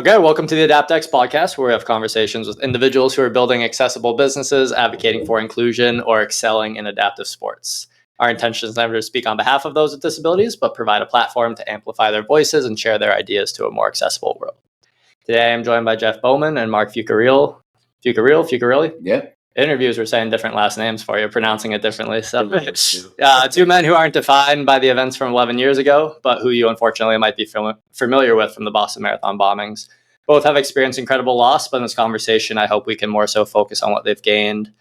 Okay, welcome to the AdaptX podcast, where we have conversations with individuals who are building accessible businesses, advocating for inclusion, or excelling in adaptive sports. Our intention is never to speak on behalf of those with disabilities, but provide a platform to amplify their voices and share their ideas to a more accessible world. Today, I'm joined by Jeff Bauman and Marc Fucarile. Fucarile? Yeah. Interviews were saying different last names for you, pronouncing it differently. So, two men who aren't defined by the events from 11 years ago, but who you unfortunately might be familiar with from the Boston Marathon bombings. Both have experienced incredible loss, but in this conversation, I hope we can more so focus on what they've gained.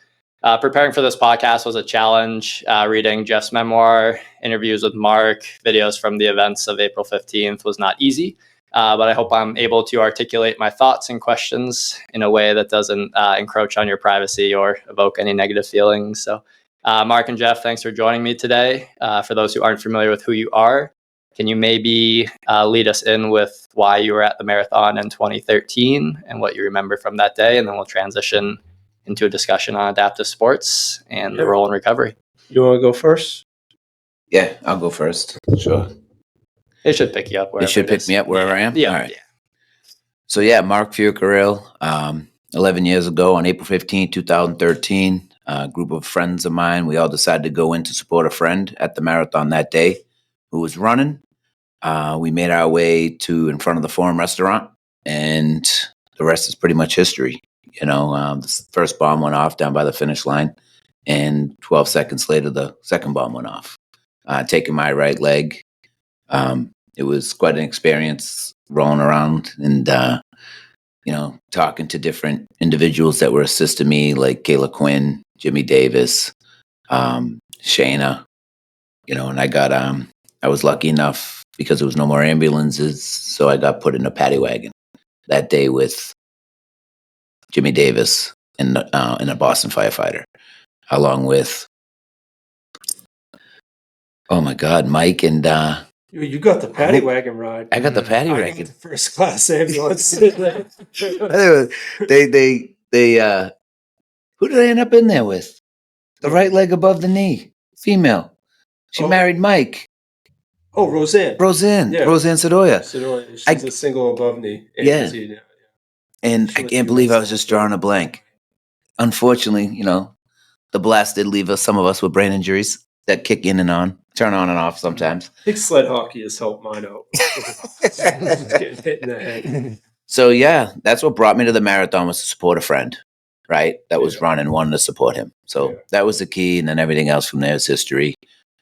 Preparing for this podcast was a challenge. Reading Jeff's memoir, interviews with Marc, videos from the events of April 15th was not easy. But I hope I'm able to articulate my thoughts and questions in a way that doesn't encroach on your privacy or evoke any negative feelings. So, Marc and Jeff, thanks for joining me today. For those who aren't familiar with who you are, can you maybe lead us in with why you were at the marathon in 2013 and what you remember from that day? And then we'll transition into a discussion on adaptive sports and the role in recovery. You want to go first? Yeah, I'll go first. Sure. It should pick you up wherever It should pick me up wherever I am? Yeah. All right. So, Marc Fucarile, 11 years ago on April 15, 2013, a group of friends of mine, we all decided to go in to support a friend at the marathon that day who was running. We made our way to in front of the Forum restaurant, and the rest is pretty much history. The first bomb went off down by the finish line, and 12 seconds later, the second bomb went off, taking my right leg. It was quite an experience rolling around and, talking to different individuals that were assisting me, like Kayla Quinn, Jimmy Davis, Shayna, and I was lucky enough because there was no more ambulances. So I got put in a paddy wagon that day with Jimmy Davis and a Boston firefighter, along with, oh my God, Mike and, you got the paddy wagon ride. I got the paddy I wagon. got the first class ambulance. They who did I end up in there with? The right leg above the knee, female. She married Mike. Oh, Roseanne. Yeah. Roseanne Sedoya. She's a single above knee. Yeah. And I can't believe I was just drawing a blank. Unfortunately, the blast did leave some of us with brain injuries that kick in and on. Turn on and off sometimes. I think sled hockey has helped mine out. Getting hit in the head. So that's what brought me to the marathon, was to support a friend, right? That was running, wanted to support him. So that was the key, and then everything else from there is history.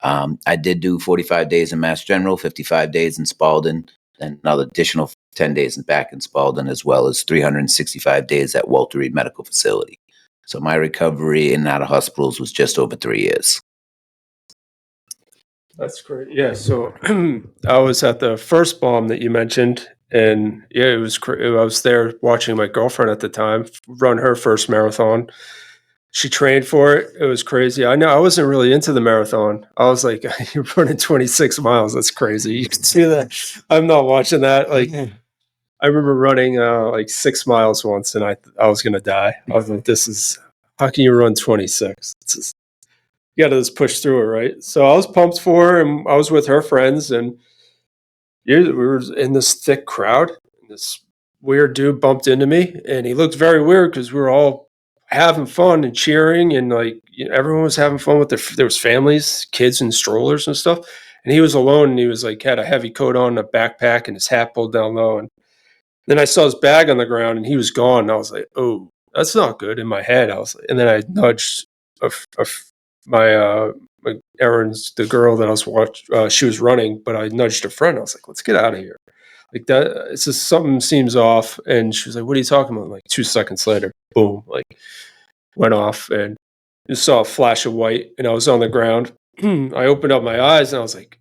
I did do 45 days in Mass General, 55 days in Spalding, and another additional 10 days back in Spalding, as well as 365 days at Walter Reed Medical Facility. So my recovery in and out of hospitals was just over 3 years. That's great. Yeah. So I was at the first bomb that you mentioned, and it was I was there watching my girlfriend at the time run her first marathon. She trained for it. It was crazy. I know I wasn't really into the marathon. I was like, you're running 26 miles. That's crazy. You can see that. I'm not watching that. Like, I remember running 6 miles once, and I was going to die. I was like, how can you run 26? You got to just push through it, right? So I was pumped for her, and I was with her friends, and we were in this thick crowd. This weird dude bumped into me, and he looked very weird because we were all having fun and cheering, and everyone was having fun with there was families, kids in strollers and stuff, and he was alone, and he was had a heavy coat on, a backpack, and his hat pulled down low, and then I saw his bag on the ground, and he was gone, and I was like, oh, that's not good. In my head, I was like, and then I nudged my Erin's, the girl that I was watching, she was running, but I nudged a friend. I was like, let's get out of here. Like that, it's just something seems off. And she was like, what are you talking about? Like 2 seconds later, boom, went off, and you saw a flash of white, and I was on the ground. I opened up my eyes, and I was like,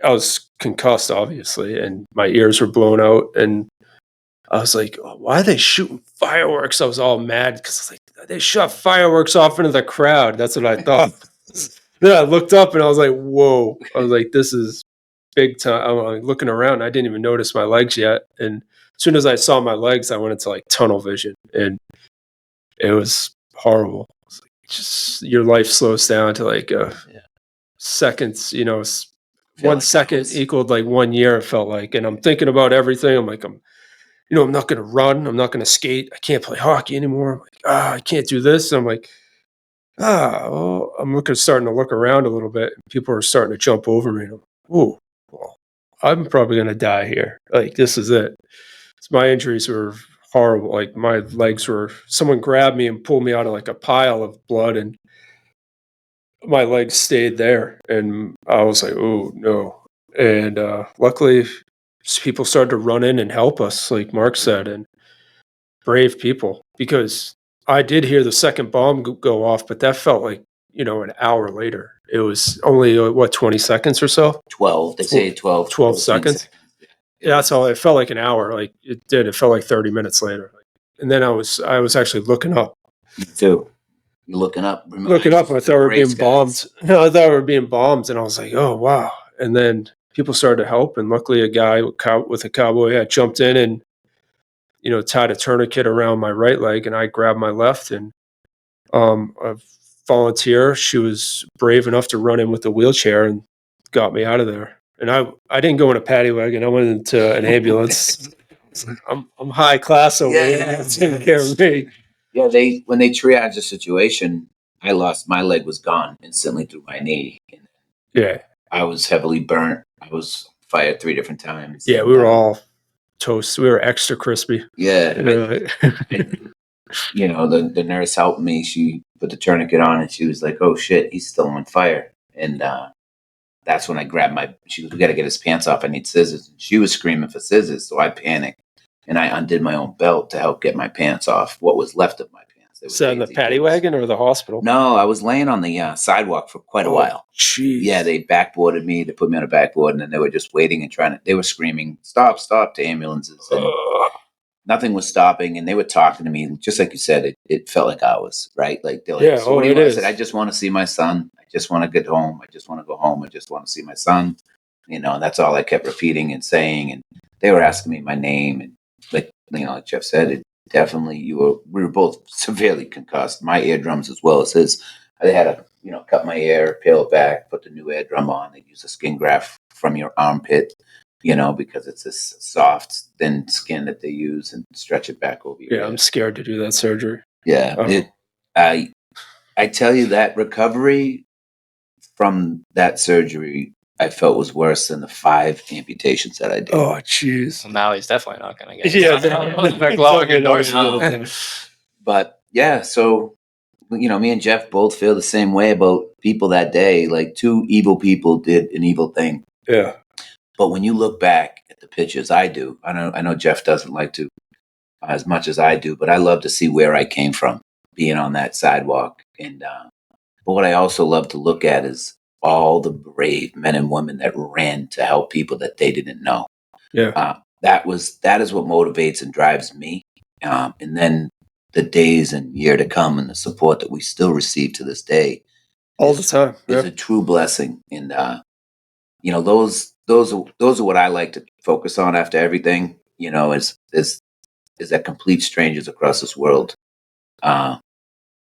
I was concussed, obviously, and my ears were blown out. And I was like, oh, why are they shooting fireworks? I was all mad because I was like, they shot fireworks off into the crowd. That's what I thought. Then I looked up, and I was like, whoa. I was like, this is big time. I'm looking around. I didn't even notice my legs yet. And as soon as I saw my legs, I went into tunnel vision, and it was horrible. It was just your life slows down to seconds, 1 second equaled 1 year, it felt like. And I'm thinking about everything. I'm like, I'm not going to run. I'm not going to skate. I can't play hockey anymore. I'm like, I can't do this. I'm like, well, starting to look around a little bit. People are starting to jump over me. I'm like, oh, well, I'm probably going to die here. Like, this is it. So my injuries were horrible. Like, my legs someone grabbed me and pulled me out of like a pile of blood, and my legs stayed there. And I was like, oh, no. And luckily, people started to run in and help us, like Marc said, and brave people, because I did hear the second bomb go off, but that felt like, an hour later. It was only, 20 seconds or so? 12. They say 12. 12 seconds. Yeah, that's all. It felt like an hour. Like it did. It felt like 30 minutes later. And then I was actually looking up. Me too. You're looking up. Looking up, I thought we were being bombed. I thought we were being bombed, and I was like, oh, wow. And then people started to help, and luckily a guy with a cowboy hat jumped in and, tied a tourniquet around my right leg, and I grabbed my left, and a volunteer, she was brave enough to run in with a wheelchair and got me out of there. And I didn't go in a paddy wagon. I went into an ambulance. I'm high class over here. Taking care of me. Yeah, when they triaged the situation, my leg was gone instantly through my knee. Yeah. I was heavily burnt. I was fired 3 different times. Yeah, we were all toast. We were extra crispy. Yeah. The nurse helped me. She put the tourniquet on, and she was like, oh shit, he's still on fire. And that's when I grabbed she was, we got to get his pants off. I need scissors. And she was screaming for scissors. So I panicked, and I undid my own belt to help get my pants off, what was left of my pants. Was that in the paddy wagon or the hospital? No, I was laying on the sidewalk for quite a while. Jeez. Yeah, they backboarded me. They put me on a backboard, and then they were just waiting and they were screaming, stop, stop, to ambulances. And nothing was stopping, and they were talking to me. Just like you said, it felt like I was, right? Like, they're like, so what do you want? I said, I just want to see my son. I just want to get home. I just want to go home. I just want to see my son. And that's all I kept repeating and saying. And they were asking me my name. And like Jeff said, definitely we were both severely concussed. My eardrums as well as his. They had to, cut my ear, peel it back, put the new eardrum on. They use a skin graft from your armpit, because it's this soft, thin skin that they use, and stretch it back over your ear. I'm scared to do that surgery. Yeah. I tell you, that recovery from that surgery, I felt was worse than the 5 amputations that I did. Oh, jeez. Well, now he's definitely not going to get But yeah, so me and Jeff both feel the same way about people that day. Like, 2 evil people did an evil thing. Yeah. But when you look back at the pictures, I know Jeff doesn't like to as much as I do, but I love to see where I came from, being on that sidewalk. And but what I also love to look at is all the brave men and women that ran to help people that they didn't know. Yeah. That is what motivates and drives me. And then the days and year to come, and the support that we still receive to this day, all the time, is a true blessing. And those are what I like to focus on after everything. Is that complete strangers across this world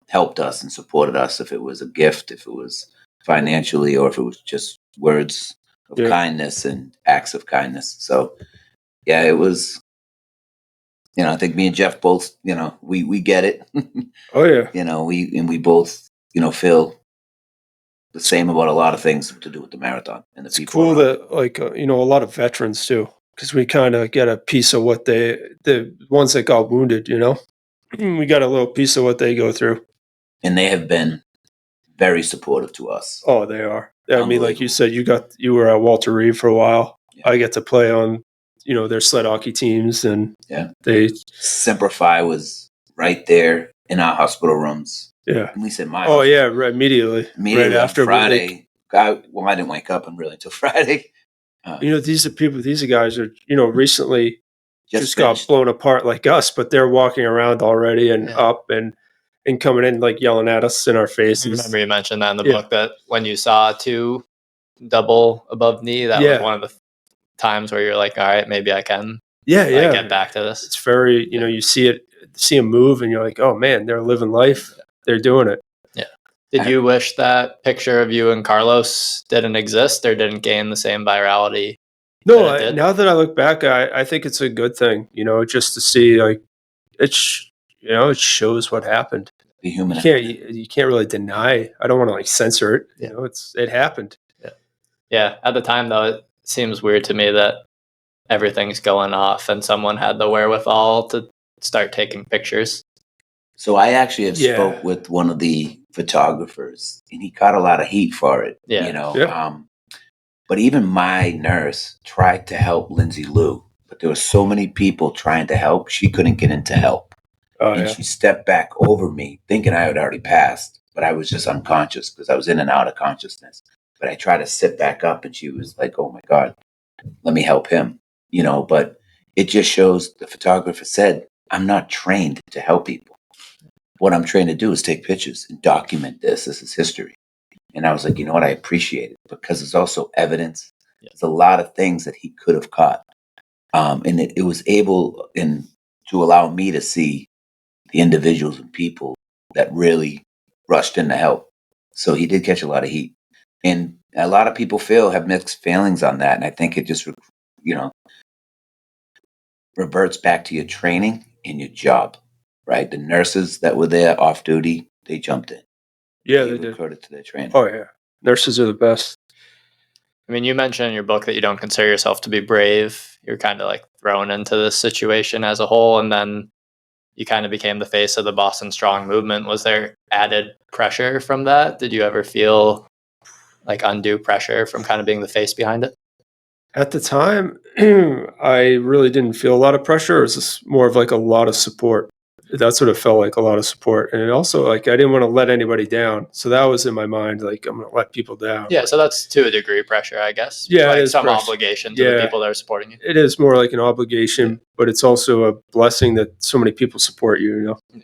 helped us and supported us. If it was a gift, if it was financially, or if it was just words of kindness and acts of kindness. So yeah, it was. I think me and Jeff both, we get it. Oh yeah. We both, feel the same about a lot of things to do with the marathon. And the people. Cool that, like, a lot of veterans too, because we kind of get a piece of what the ones that got wounded, we got a little piece of what they go through. And they have been very supportive to us. Oh, they are. I mean, like you said, you were at Walter Reed for a while. Yeah. I get to play on, their sled hockey teams, and Simplify was right there in our hospital rooms. Yeah. At least in my hospital. Yeah, right, immediately right after Friday. I didn't wake up really until Friday. These guys are, recently just got blown apart like us, but they're walking around already and up and coming in, like, yelling at us in our faces. I remember you mentioned that in the book, that when you saw 2 double above knee, that was one of the times where you're like, all right, maybe I can get back to this. It's very, you see them move, and you're like, oh man, they're living life. They're doing it. Yeah. Did you wish that picture of you and Carlos didn't exist, or didn't gain the same virality No, that it did? now that I look back, I think it's a good thing, just to see, like, it shows what happened. Be human. You can't really deny. I don't want to like censor it. Yeah. It happened. Yeah. At the time, though, it seems weird to me that everything's going off and someone had the wherewithal to start taking pictures. So I actually have Yeah. spoke with one of the photographers, and he caught a lot of heat for it. Yeah. Yeah. But even my nurse tried to help Lindsay Lou, but there were so many people trying to help, she couldn't get in to help. Oh, And yeah. she stepped back over me, thinking I had already passed, but I was just unconscious because I was in and out of consciousness. But I tried to sit back up, and she was like, "Oh my God, let me help him." But it just shows, the photographer said, I'm not trained to help people. What I'm trained to do is take pictures and document this. This is history. And I was like, you know what? I appreciate it because there's also evidence. Yeah. There's a lot of things that he could have caught. And it was able to allow me to see the individuals and people that really rushed in to help. So he did catch a lot of heat. And a lot of people have mixed feelings on that. And I think it just, reverts back to your training and your job, right? The nurses that were there off duty, they jumped in. Yeah, they did. Recorded to their training. Oh yeah, nurses are the best. I mean, you mentioned in your book that you don't consider yourself to be brave. You're kind of like thrown into this situation as a whole, and then you kind of became the face of the Boston Strong movement. Was there added pressure from that? Did you ever feel like undue pressure from kind of being the face behind it? At the time, I really didn't feel a lot of pressure. It was just more of like a lot of support. That's what it felt like, a lot of support. And it also, like, I didn't want to let anybody down. So that was in my mind, like, I'm going to let people down. Yeah, so that's to a degree pressure, I guess. Yeah, like it is some pressure. obligation to the people that are supporting you. It is more like an obligation, but it's also a blessing that so many people support you, Yeah.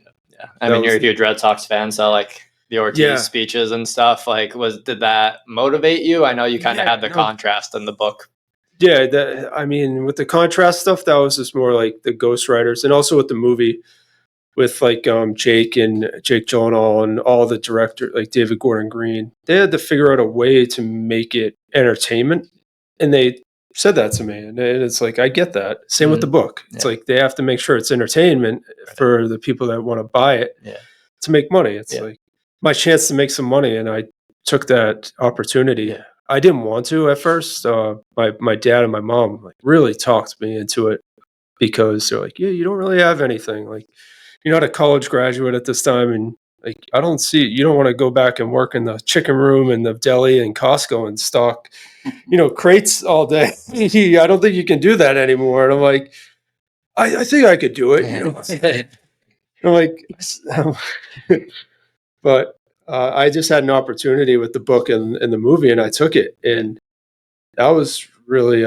I mean, you're a huge Red Sox fan, so like the Ortiz speeches and stuff, like did that motivate you? I know you kind of had the contrast in the book. Yeah, I mean, with the contrast stuff, that was just more like the ghostwriters, and also with the movie, with like Jake Gyllenhaal and all the director, like David Gordon Green, they had to figure out a way to make it entertainment, and they said that to me, and it's like, I get that. Same with the book. It's like they have to make sure it's entertainment for the people that want to buy it to make money. It's like my chance to make some money, and I took that opportunity. Yeah. I didn't want to at first. My dad and my mom like really talked me into it because they're like, yeah, you don't really have anything. Like, you're not a college graduate at this time, and like, I don't see, you don't want to go back and work in the chicken room and the deli and Costco and stock, crates all day. I don't think you can do that anymore. And I'm like, I think I could do it. I'm like, but I just had an opportunity with the book and the movie, and I took it, and that was really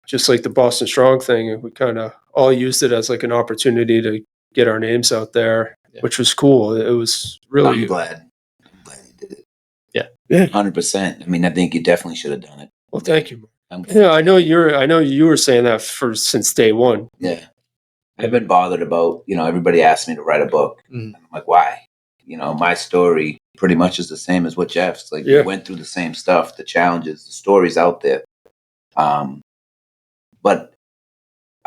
just like the Boston Strong thing. And we kind of all used it as like an opportunity to get our names out there, which was cool. It was really. I'm glad you did it. Yeah. 100%. I mean, I think you definitely should have done it. Well, thank you. Yeah, I know you were saying that since day one. Yeah. I've been bothered about, everybody asked me to write a book. And I'm like, why? My story pretty much is the same as what Jeff's. Like, we went through the same stuff, the challenges, the stories out there. But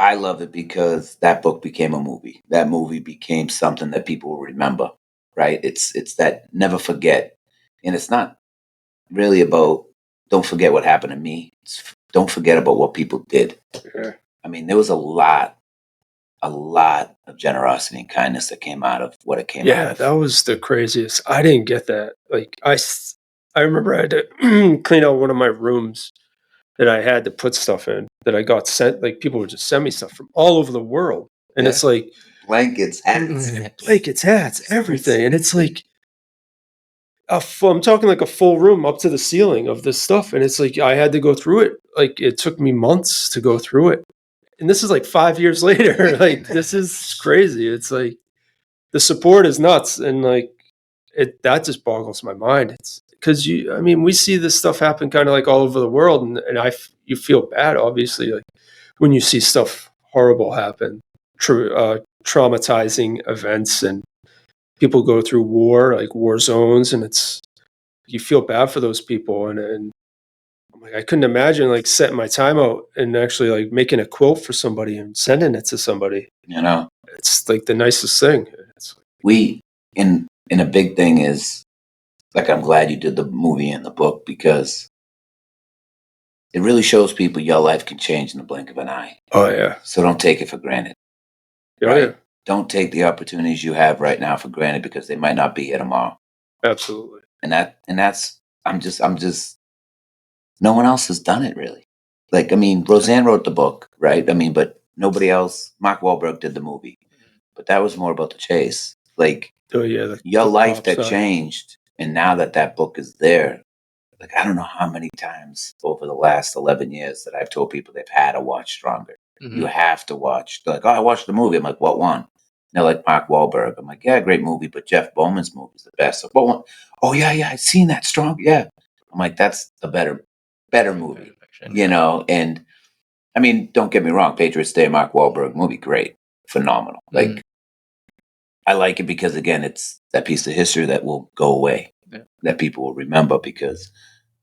I love it because that book became a movie. That movie became something that people will remember, right? It's that never forget. And it's not really about don't forget what happened to me. Don't forget about what people did. Yeah. I mean, there was a lot of generosity and kindness that came out of what it came out of. Yeah, that was the craziest. I didn't get that. Like, I remember I had to clean out one of my rooms that I had to put stuff in that I got sent. Like, people would just send me stuff from all over the world. And it's like blankets, hats, everything. And it's like I'm talking like a full room up to the ceiling of this stuff. And it's like I had to go through it. Like, it took me months to go through it. And this is like 5 years later. Like, this is crazy. It's like the support is nuts. And like that just boggles my mind. It's because we see this stuff happen kind of like all over the world. And you feel bad, obviously, like when you see stuff horrible happen, traumatizing events, and people go through war, like war zones. And you feel bad for those people. And I'm like I couldn't imagine like setting my time out and actually like making a quilt for somebody and sending it to somebody. You know, It's like the nicest thing. It's we in a big thing is like, I'm glad you did the movie and the book, because it really shows people your life can change in the blink of an eye. oh yeah, So don't take it for granted. oh Right. yeah, Don't take the opportunities you have right now for granted, because they might not be here tomorrow. absolutely. And that's I'm just no one else has done it really. Like, I mean, Roseanne wrote the book, right? I mean, but nobody else. Mark Wahlberg did the movie, but that was more about the chase. Like, Oh yeah, your the life pop that star. changed, and now that book is there. Like, I don't know how many times over the last 11 years that I've told people they've had to watch Stronger. You have to watch. They're like, oh, I watched the movie. I'm like, what one? And they're like, Mark Wahlberg. I'm like, yeah, great movie, but Jeff Bauman's movie is the best. So, what one? Oh yeah, I've seen that. Stronger, yeah. I'm like, that's the better movie, you know. And I mean, don't get me wrong, Patriots Day, Mark Wahlberg movie, great, phenomenal. Like, I like it because, again, it's that piece of history that will go away, that people will remember, because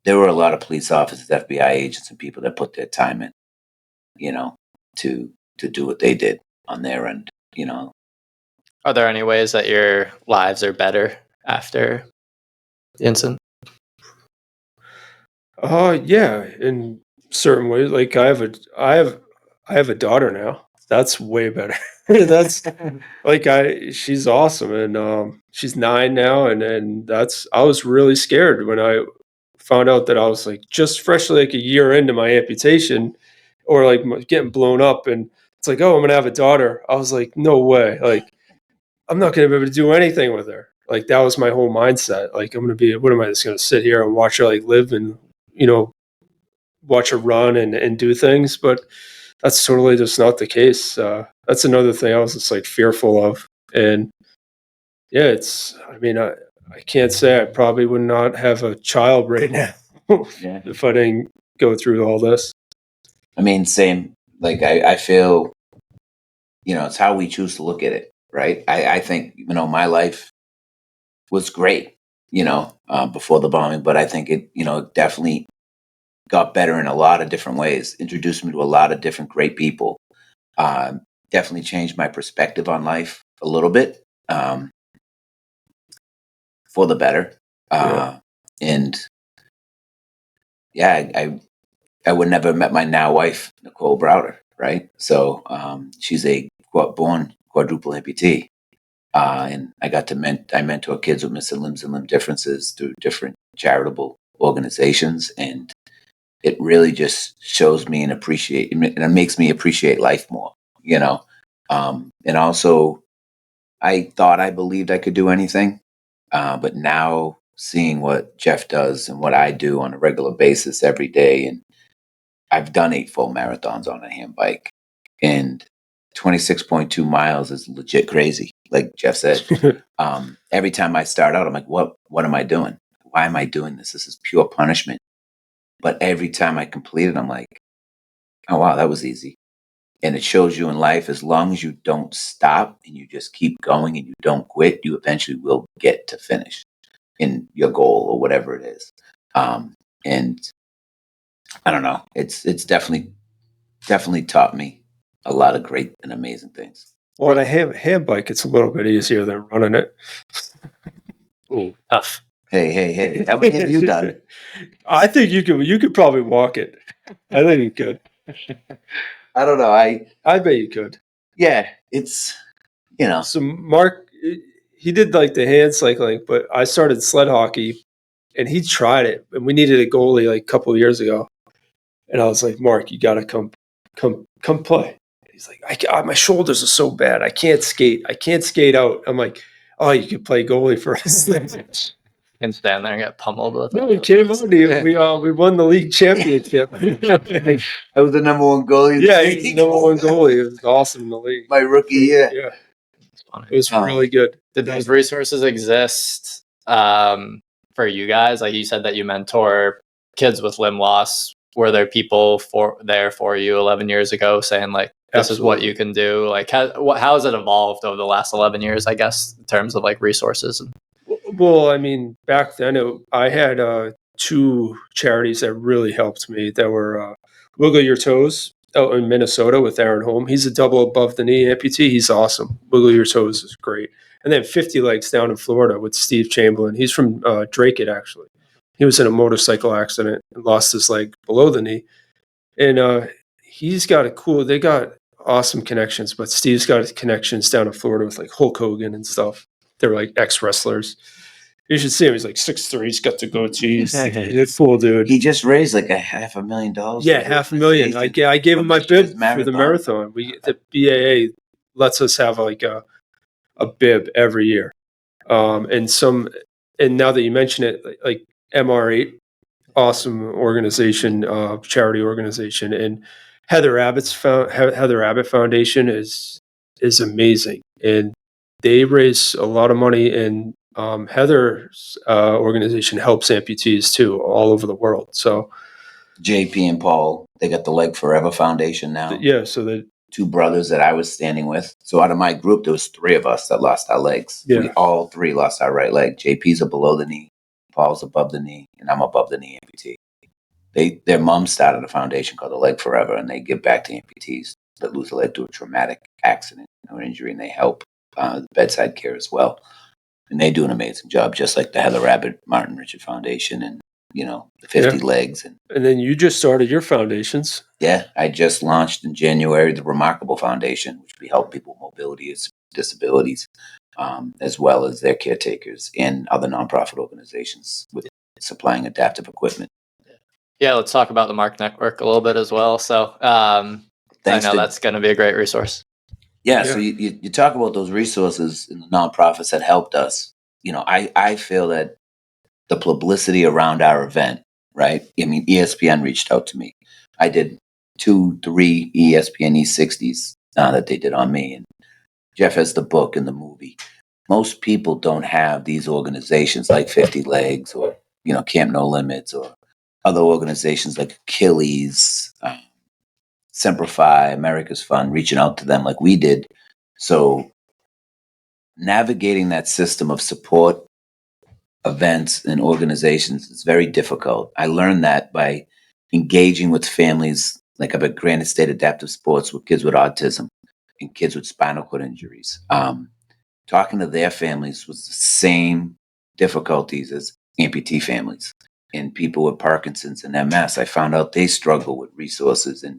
there were a lot of police officers, FBI agents, and people that put their time in, you know, to do what they did on their end, you know. Are there any ways that your lives are better after the incident? Yeah, in certain ways. Like I have a daughter now. That's way better. That's like she's awesome, and she's 9 now, and that's I was really scared when I found out that I was like just freshly like a year into my amputation, or like getting blown up, and it's like, oh, I'm gonna have a daughter. I was like, no way. Like, I'm not gonna be able to do anything with her. Like, that was my whole mindset. Like, I'm gonna be, what am I just gonna sit here and watch her like live and, you know, watch her run and do things? But that's totally just not the case. That's another thing I was just like fearful of. And yeah, I mean, I can't say I probably would not have a child right now Yeah. if I didn't go through all this. I mean, same. Like, I feel, you know, it's how we choose to look at it, right? I think, you know, my life was great, you know, before the bombing, but I think it, you know, definitely got better in a lot of different ways, introduced me to a lot of different great people, definitely changed my perspective on life a little bit, for the better. Yeah. And yeah, I would never have met my now wife, Nicole Browder, right? So she's a born quadruple amputee. And I got to I mentor kids with missing limbs and limb differences through different charitable organizations. And it really just shows me and it makes me appreciate life more, you know? And also, I thought I believed I could do anything. But now seeing what Jeff does and what I do on a regular basis every day, and I've done 8 full marathons on a hand bike, and 26.2 miles is legit crazy. Like Jeff said, every time I start out, I'm like, what am I doing? Why am I doing this? This is pure punishment. But every time I complete it, I'm like, oh, wow, that was easy. And it shows you in life, as long as you don't stop and you just keep going and you don't quit, you eventually will get to finish in your goal or whatever it is. And I don't know, it's definitely taught me a lot of great and amazing things. Well, on a hand bike, it's a little bit easier than running it. Ooh, tough. Hey, how many have you done? I think you could probably walk it. I think you could. I don't know. I bet you could. Yeah, it's, you know. So Mark, he did like the hand cycling, but I started sled hockey, and he tried it, and we needed a goalie like a couple of years ago, and I was like, Mark, you gotta come play. He's like, my shoulders are so bad, I can't skate. I can't skate out. I'm like, oh, you could play goalie for us. Can stand there and get pummeled with No, it. he came on. We won the league championship. I was the number one goalie. Yeah, he's the number one goalie. It was awesome in the league. My rookie year. Yeah, It's funny. it was really good. Did those resources exist for you guys? Like, you said that you mentor kids with limb loss. Were there people there for you 11 years ago saying, like, this is what you can do? Like, how has it evolved over the last 11 years, I guess, in terms of like resources? Well, I mean, back then I had two charities that really helped me that were Wiggle Your Toes out in Minnesota with Aaron Holm. He's a double above the knee amputee. He's awesome. Wiggle Your Toes is great. And then 50 Legs down in Florida with Steve Chamberlain. He's from Drake, actually. He was in a motorcycle accident and lost his leg below the knee. And he's got they got awesome connections, but Steve's got connections down in Florida with like Hulk Hogan and stuff. They're like ex-wrestlers. You should see him. He's like 6'3". He's got the goatee. He's a cool dude. He just raised like $500,000. Yeah, $500,000. I gave him my bib for the marathon. The BAA lets us have like a bib every year. And now that you mention it, like MR8, awesome organization, charity organization, and Heather Abbott Foundation is amazing, and they raise a lot of money. And Heather's organization helps amputees too, all over the world. So JP and Paul, they got the Leg Forever Foundation now. So the two brothers that I was standing with. So out of my group, there was three of us that lost our legs. Yeah. We all three lost our right leg. JP's a below the knee, Paul's above the knee, and I'm above the knee amputee. Their mom started a foundation called the Leg Forever, and they give back to amputees that lose a leg to a traumatic accident or injury, and they help the bedside care as well. And they do an amazing job, just like the Heather Abbott Martin Richard Foundation and, the 50 Legs. And then you just started your foundations. Yeah, I just launched in January the Remarkable Foundation, which we help people with mobility and disabilities, as well as their caretakers and other nonprofit organizations with supplying adaptive equipment. Yeah, let's talk about the Marc Network a little bit as well. So I know that's going to be a great resource. Yeah, so you talk about those resources in the nonprofits that helped us. I feel that the publicity around our event, right? I mean, ESPN reached out to me. I did 2-3 ESPN E60s that they did on me. And Jeff has the book and the movie. Most people don't have these organizations like 50 Legs or, Camp No Limits or other organizations like Achilles, Semperfi, America's Fund, reaching out to them like we did. So navigating that system of support, events, and organizations is very difficult. I learned that by engaging with families, like up at Granite State Adaptive Sports with kids with autism and kids with spinal cord injuries. Talking to their families was the same difficulties as amputee families and people with Parkinson's and MS. I found out they struggle with resources and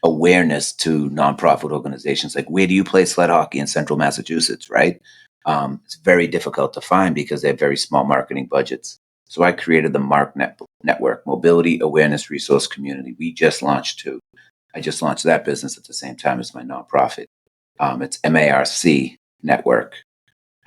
awareness to nonprofit organizations. Like, where do you play sled hockey in Central Massachusetts, right? It's very difficult to find because they have very small marketing budgets. So I created the Marc Network, Mobility Awareness Resource Community. We just launched two. I just launched that business at the same time as my nonprofit. It's MARC Network.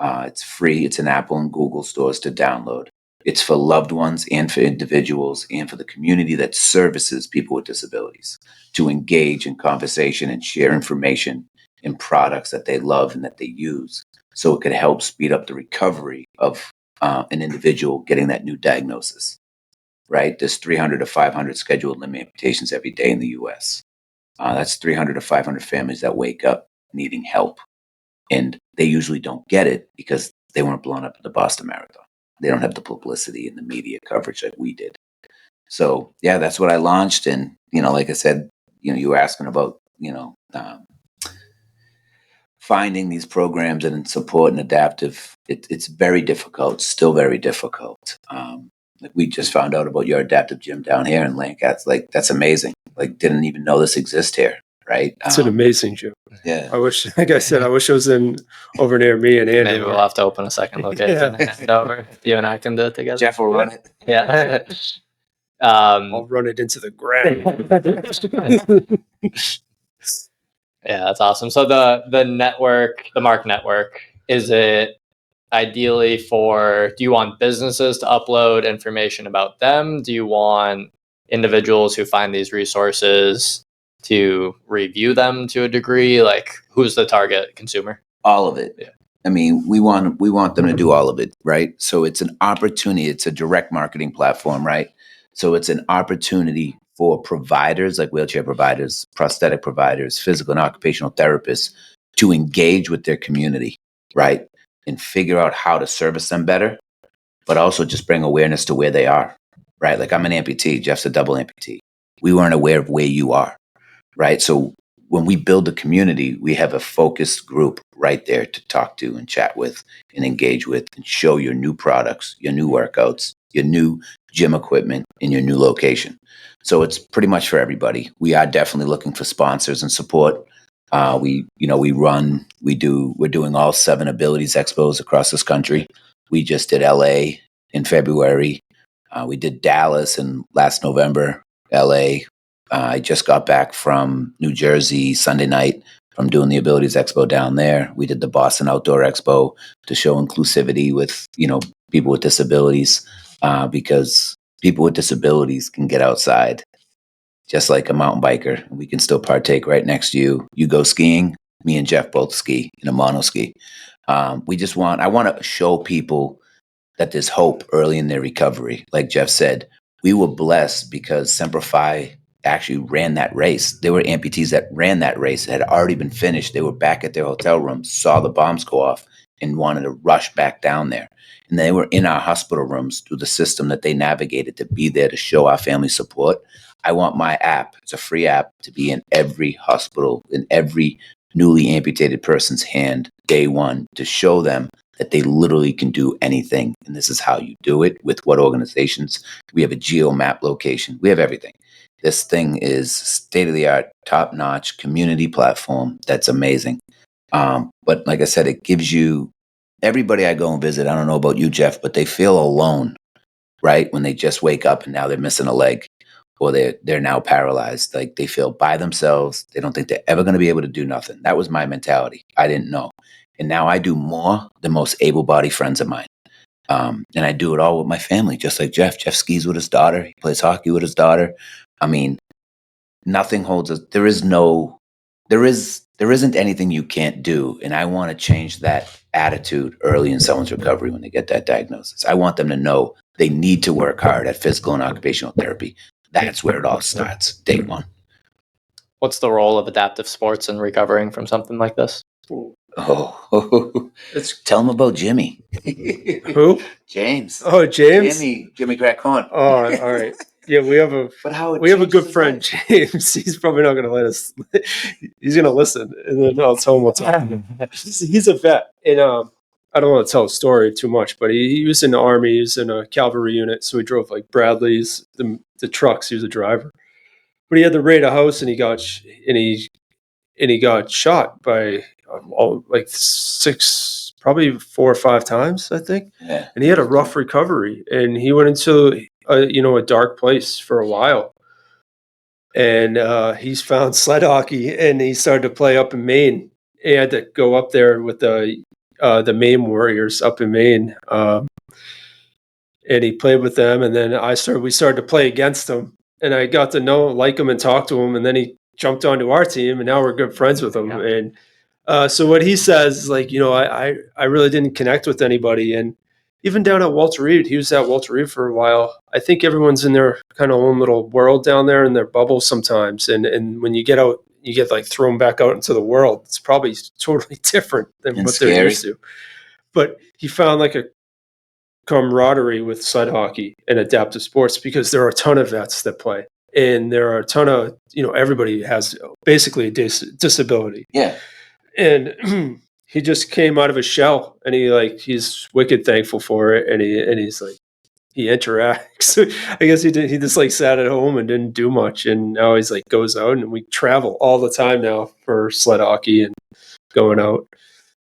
It's free. It's in Apple and Google stores to download. It's for loved ones and for individuals and for the community that services people with disabilities to engage in conversation and share information and products that they love and that they use. So it could help speed up the recovery of an individual getting that new diagnosis, right? There's 300 to 500 scheduled limb amputations every day in the U.S. That's 300 to 500 families that wake up needing help. And they usually don't get it because they weren't blown up in the Boston Marathon. They don't have the publicity and the media coverage like we did. So, yeah, that's what I launched. And, like I said, you were asking about, finding these programs and support and adaptive. It's very difficult, still very difficult. Like we just found out about your adaptive gym down here in Lancaster. Like, that's amazing. Like, didn't even know this exists here, right? It's an amazing gym. Yeah. I wish, like I said, I wish it was over near me and Andy. Maybe we'll have to open a second location and hand it over. You and I can do it together. Jeff will run it. Yeah. I'll run it into the ground. Yeah, that's awesome. So the network, the Marc Network, is it ideally do you want businesses to upload information about them? Do you want individuals who find these resources to review them to a degree? Like, who's the target consumer? All of it. Yeah. I mean, we want them to do all of it, right? So it's an opportunity. It's a direct marketing platform, right? So it's an opportunity for providers like wheelchair providers, prosthetic providers, physical and occupational therapists to engage with their community, right? And figure out how to service them better, but also just bring awareness to where they are, right? Like I'm an amputee, Jeff's a double amputee. We weren't aware of where you are, right? So when we build a community, we have a focused group right there to talk to and chat with and engage with and show your new products, your new workouts, your new gym equipment in your new location. So it's pretty much for everybody. We are definitely looking for sponsors and support. We're doing all 7 Abilities Expos across this country. We just did LA in February. We did Dallas in last November, LA. I just got back from New Jersey Sunday night from doing the Abilities Expo down there. We did the Boston Outdoor Expo to show inclusivity with, people with disabilities, because people with disabilities can get outside just like a mountain biker. We can still partake right next to you. You go skiing, me and Jeff both ski in a mono ski. I want to show people that there's hope early in their recovery. Like Jeff said, we were blessed because Semper Fi actually ran that race. There were amputees that ran that race. It had already been finished. They were back at their hotel room, saw the bombs go off, and wanted to rush back down there. And they were in our hospital rooms through the system that they navigated to be there to show our family support. I want my app, it's a free app, to be in every hospital, in every newly amputated person's hand day one, to show them that they literally can do anything. And this is how you do it, with what organizations. We have a geo map location. We have everything. This thing is state-of-the-art, top-notch community platform that's amazing. But like I said, it gives you, everybody I go and visit, I don't know about you, Jeff, but they feel alone, right? When they just wake up and now they're missing a leg, or they're now paralyzed. Like they feel by themselves. They don't think they're ever going to be able to do nothing. That was my mentality. I didn't know. And now I do more than most able-bodied friends of mine. And I do it all with my family, just like Jeff. Jeff skis with his daughter. He plays hockey with his daughter. I mean, nothing holds us. There isn't anything you can't do. And I want to change that attitude early in someone's recovery when they get that diagnosis. I want them to know they need to work hard at physical and occupational therapy. That's where it all starts, day one. What's the role of adaptive sports in recovering from something like this? Tell them about Jimmy. Who? James. Oh, James. Jimmy Grackhorn. Oh, all right. Yeah, we have a good friend, James. He's probably not going to let us. He's going to listen, and then I'll tell him what's up. He's a vet, and I don't want to tell a story too much, but he was in the Army. He was in a cavalry unit, so he drove like Bradleys, the trucks. He was a driver, but he had to raid a house, and he got shot by like 6, probably 4 or 5 times, I think. Yeah. And he had a rough recovery, and he went into a dark place for a while. And he's found sled hockey, and he started to play up in Maine. He had to go up there with the Maine Warriors up in Maine, and he played with them. And then we started to play against him, and I got to like him and talk to him. And then he jumped onto our team, and now we're good friends with him. Yeah. And so what he says is like, I really didn't connect with anybody. And even down at Walter Reed, he was at Walter Reed for a while. I think everyone's in their kind of own little world down there in their bubble sometimes. And when you get out, you get like thrown back out into the world. It's probably totally different than what they're used to. But he found like a camaraderie with sled hockey and adaptive sports, because there are a ton of vets that play. And there are a ton of, everybody has basically a disability. Yeah. And he just came out of his shell, and he's wicked thankful for it. And he's like, he interacts. I guess he just like sat at home and didn't do much. And now he's like goes out, and we travel all the time now for sled hockey and going out.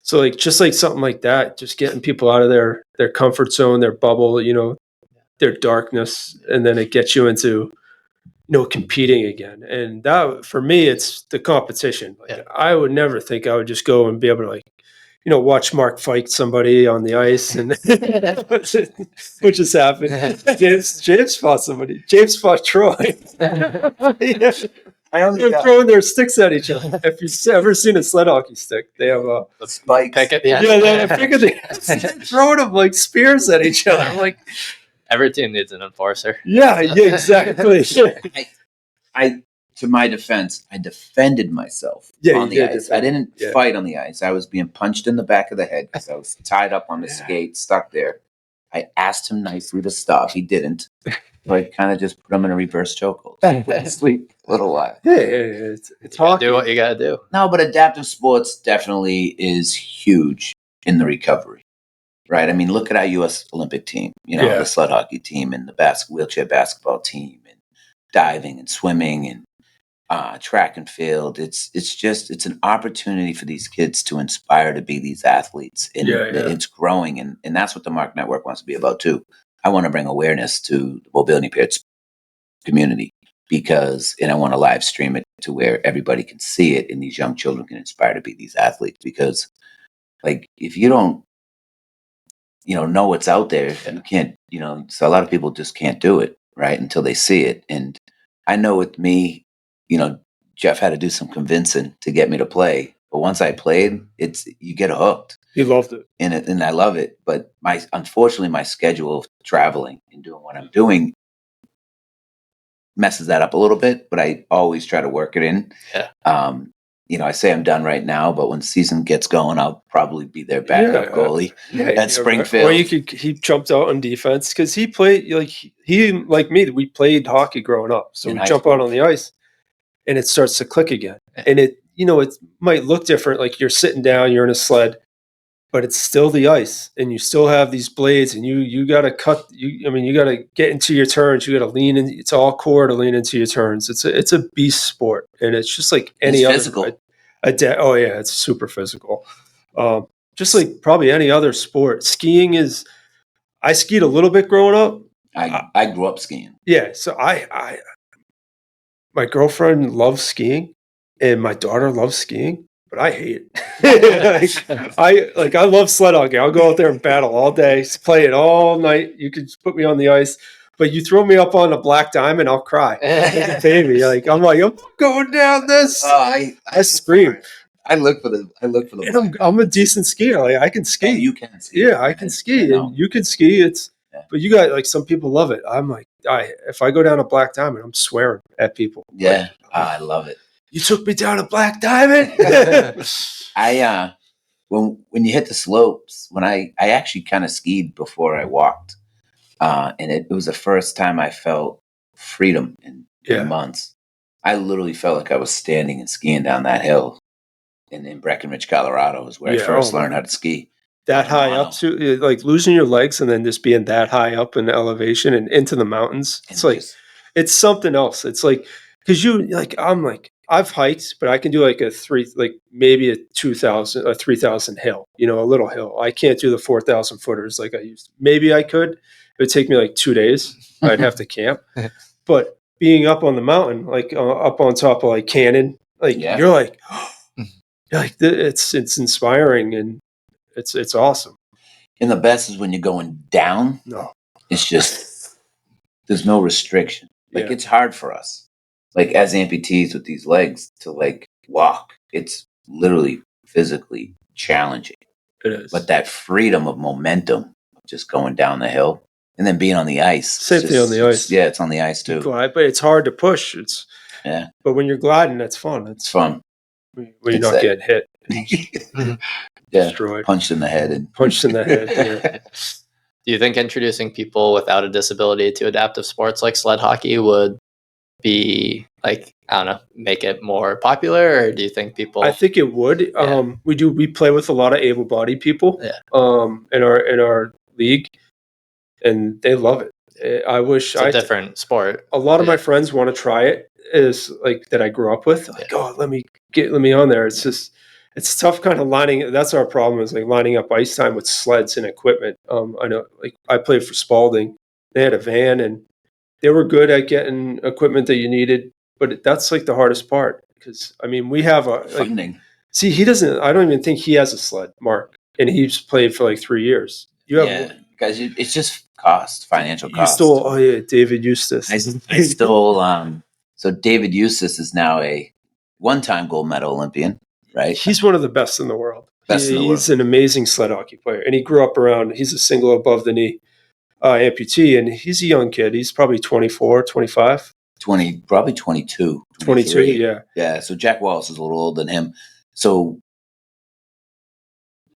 So like, just like something like that, just getting people out of their comfort zone, their bubble, their darkness. And then it gets you into, competing again. And that, for me, it's the competition. Like, yeah. I would never think I would just go and be able to like, watch Marc fight somebody on the ice, and which has happened. James fought somebody. James fought Troy. Yeah. They're throwing their sticks at each other. If you've ever seen a sled hockey stick, they have a spike pick at the end. Yeah, they have a pick at the end. They're throwing them like spears at each other. I'm like, every team needs an enforcer. Yeah, exactly. To my defense, I defended myself on the ice. I didn't fight on the ice. I was being punched in the back of the head because I was tied up on the skate, stuck there. I asked him nicely to stop. He didn't. So I kind of just put him in a reverse chokehold. Put him to sleep a little while. Yeah, it's hockey. Do what you gotta do. No, but adaptive sports definitely is huge in the recovery, right? I mean, look at our U.S. Olympic team, Yeah. the sled hockey team and the wheelchair basketball team and diving and swimming and track and field. It's an opportunity for these kids to inspire to be these athletes. And it's growing. And that's what the Marc Network wants to be about too. I want to bring awareness to the mobility impaired community and I want to live stream it to where everybody can see it and these young children can inspire to be these athletes. Because like, if you don't, know what's out there, you can't, so a lot of people just can't do it, right, until they see it. And I know with me, Jeff had to do some convincing to get me to play. But once I played, you get hooked. He loved it. And I love it. But unfortunately, my schedule of traveling and doing what I'm doing messes that up a little bit. But I always try to work it in. Yeah. I say I'm done right now, but when the season gets going, I'll probably be their backup goalie at Springfield. Or he jumped out on defense because he played like me. We played hockey growing up, so we jump out on the ice, and it starts to click again. And it might look different, like you're sitting down, you're in a sled, but it's still the ice, and you still have these blades, and you got to cut. You got to get into your turns. You got to lean in. It's all core to lean into your turns. It's a beast sport, and it's just like any other. Physical. It's super physical. Just like probably any other sport. Skiing is. I skied a little bit growing up. I grew up skiing. Yeah, so my girlfriend loves skiing, and my daughter loves skiing, but I hate it. I love sled hockey. I'll go out there and battle all day, play it all night. You could put me on the ice. But you throw me up on a black diamond, I'll cry. Like a baby. I'm going down this. I scream. I look for the. And I'm a decent skier. Like I can ski. Oh, you can ski. Yeah, I can ski, and you can ski. But you got like some people love it. I'm like, if I go down a black diamond, I'm swearing at people. Yeah, I love it. You took me down a black diamond. When you hit the slopes, when I actually kind of skied before I walked. And it was the first time I felt freedom in months. I literally felt like I was standing and skiing down that hill in Breckenridge, Colorado, is where I first learned how to ski. That high up, to like losing your legs and then just being that high up in elevation and into the mountains. It's it's something else. It's like, because I've hiked, but I can do like maybe a 2,000 or 3,000 hill, a little hill. I can't do the 4,000 footers like I used to. Maybe I could. It would take me like 2 days. I'd have to camp. But being up on the mountain, like up on top of like Cannon, you're like, it's inspiring and it's awesome. And the best is when you're going down. No, it's just there's no restriction. It's hard for us, like as amputees with these legs, to like walk. It's literally physically challenging. It is. But that freedom of momentum of just going down the hill. And then being on the ice. Same thing on the ice. It's on the ice too. But it's hard to push. But when you're gliding, that's fun. It's fun. When you're not getting hit. Destroyed. Punched in the head. Yeah. Do you think introducing people without a disability to adaptive sports like sled hockey would be make it more popular, or do you think people? I think it would. Yeah. We play with a lot of able-bodied people. Yeah. In our league. And they love it. I wish it's a different sport. A lot of my friends want to try it. Is like that I grew up with. Like, let me on there. It's tough kind of lining. That's our problem, is like lining up ice time with sleds and equipment. I know, like I played for Spalding. They had a van and they were good at getting equipment that you needed. But that's like the hardest part, because we have funding. See, he doesn't. I don't even think he has a sled, Mark, and he's played for like 3 years. You have guys. It's just financial cost. You stole, David Eustace. I stole, so David Eustace is now a one-time gold medal Olympian, right? He's one of the best in the world. He's an amazing sled hockey player. And he grew up he's a single above the knee amputee, and he's a young kid. He's probably 24, 25. 20, probably 22. 22, yeah. Yeah, so Jack Wallace is a little older than him. So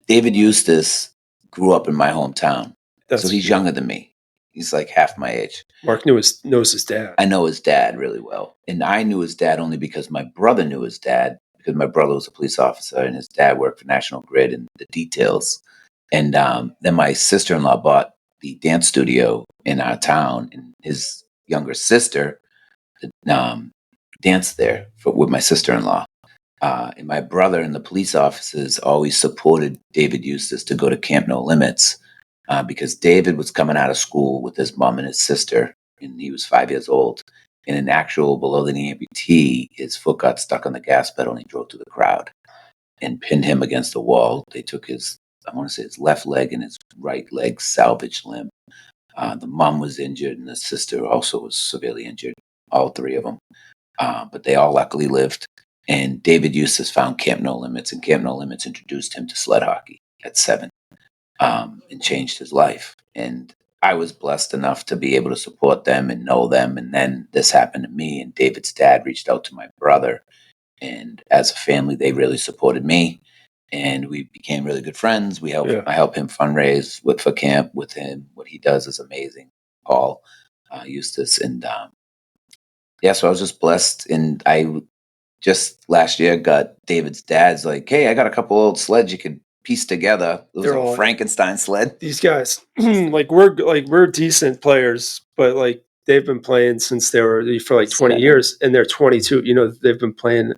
David Eustace grew up in my hometown. So he's younger than me. He's like half my age. Mark knows his dad. I know his dad really well. And I knew his dad only because my brother knew his dad, because my brother was a police officer and his dad worked for National Grid and the details. And then my sister-in-law bought the dance studio in our town, and his younger sister danced there with my sister-in-law. And my brother and the police officers always supported David Eustace to go to Camp No Limits because David was coming out of school with his mom and his sister, and he was 5 years old. In an actual below-the-knee amputee, his foot got stuck on the gas pedal, and he drove through the crowd and pinned him against the wall. They took his left leg and his right leg salvage limb. The mom was injured, and the sister also was severely injured, all three of them. But they all luckily lived. And David Eustace found Camp No Limits, and Camp No Limits introduced him to sled hockey at 7 and changed his life. And I was blessed enough to be able to support them and know them. And then this happened to me, and David's dad reached out to my brother. And as a family, they really supported me. And we became really good friends. I help him fundraise for camp with him. What he does is amazing. Paul Eustace. And so I was just blessed. And I just last year got David's dad's like, hey, I got a couple old sleds you could piece together. It was a Frankenstein sled. These guys, we're decent players, but like they've been playing since they were for like 20 years, and they're 22. You know, they've been playing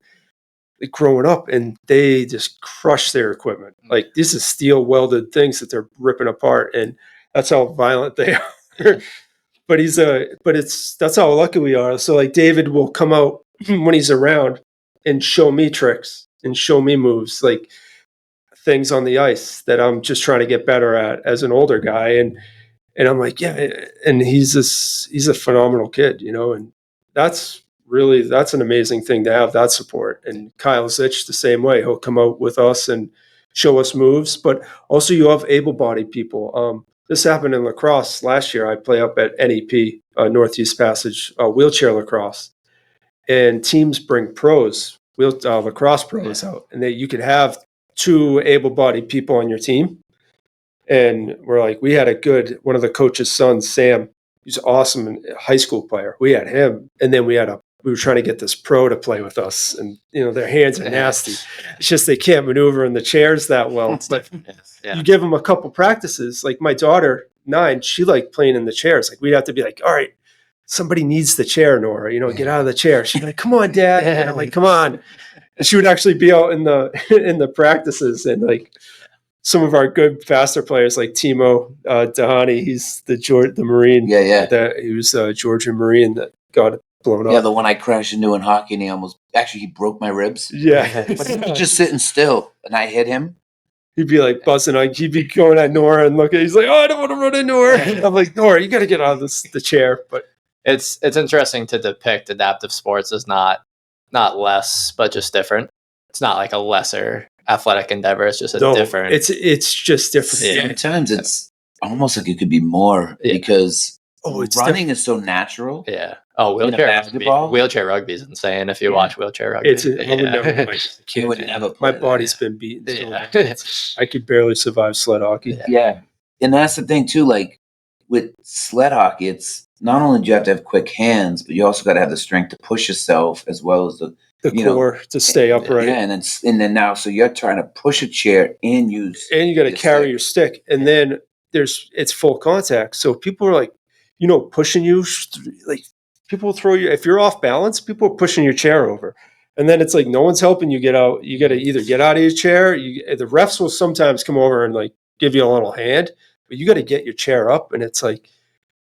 growing up, and they just crush their equipment. Like this is steel welded things that they're ripping apart, and that's how violent they are. But that's how lucky we are. So like David will come out when he's around and show me tricks and show me moves, like things on the ice that I'm just trying to get better at as an older guy. And I'm like, yeah. And he's a phenomenal kid, you know, and that's an amazing thing to have that support. And Kyle Zitch the same way. He'll come out with us and show us moves, but also you have able-bodied people. This happened in lacrosse last year. I play up at NEP, Northeast Passage, wheelchair lacrosse. And teams bring lacrosse pros out, and you could have 2 able-bodied people on your team. And we had one of the coach's sons, Sam, he's awesome, high school player. We had him, and then we were trying to get this pro to play with us, and you know their hands are nasty. It's just they can't maneuver in the chairs that well. But you give them a couple practices. Like my daughter, 9, she liked playing in the chairs. Like we'd have to be like, all right, somebody needs the chair, Nora. You know, get out of the chair. She'd be like, "Come on, Dad." And I'm like, "Come on." And she would actually be out in the practices, and like some of our good faster players, like Timo Dahani, he's the Marine. Yeah. He was a Georgian Marine that got blown up. Yeah, the one I crashed into in hockey, and he broke my ribs. Yeah, but he was just sitting still, and I hit him. He'd be like buzzing. He'd be going at Nora and looking. He's like, "Oh, I don't want to run into her." I'm like, "Nora, you got to get out of the chair." But it's interesting to depict adaptive sports as not less, but just different. It's not like a lesser athletic endeavor. It's just different. It's just different. Yeah. Sometimes it's almost like it could be more because running is so natural. Yeah. Oh, wheelchair rugby is insane. If you watch wheelchair rugby, I would never. My body's been beaten. I could barely survive sled hockey. Yeah, and that's the thing too. Like with sled hockey, it's not only do you have to have quick hands, but you also got to have the strength to push yourself as well as the core to stay upright. Yeah, and then now, so you're trying to push a chair and you got to carry your stick, and then it's full contact. So people are like, pushing you, like people will throw you if you're off balance. People are pushing your chair over, and then it's like no one's helping you get out. You got to either get out of your chair. The refs will sometimes come over and like give you a little hand, but you got to get your chair up, and it's like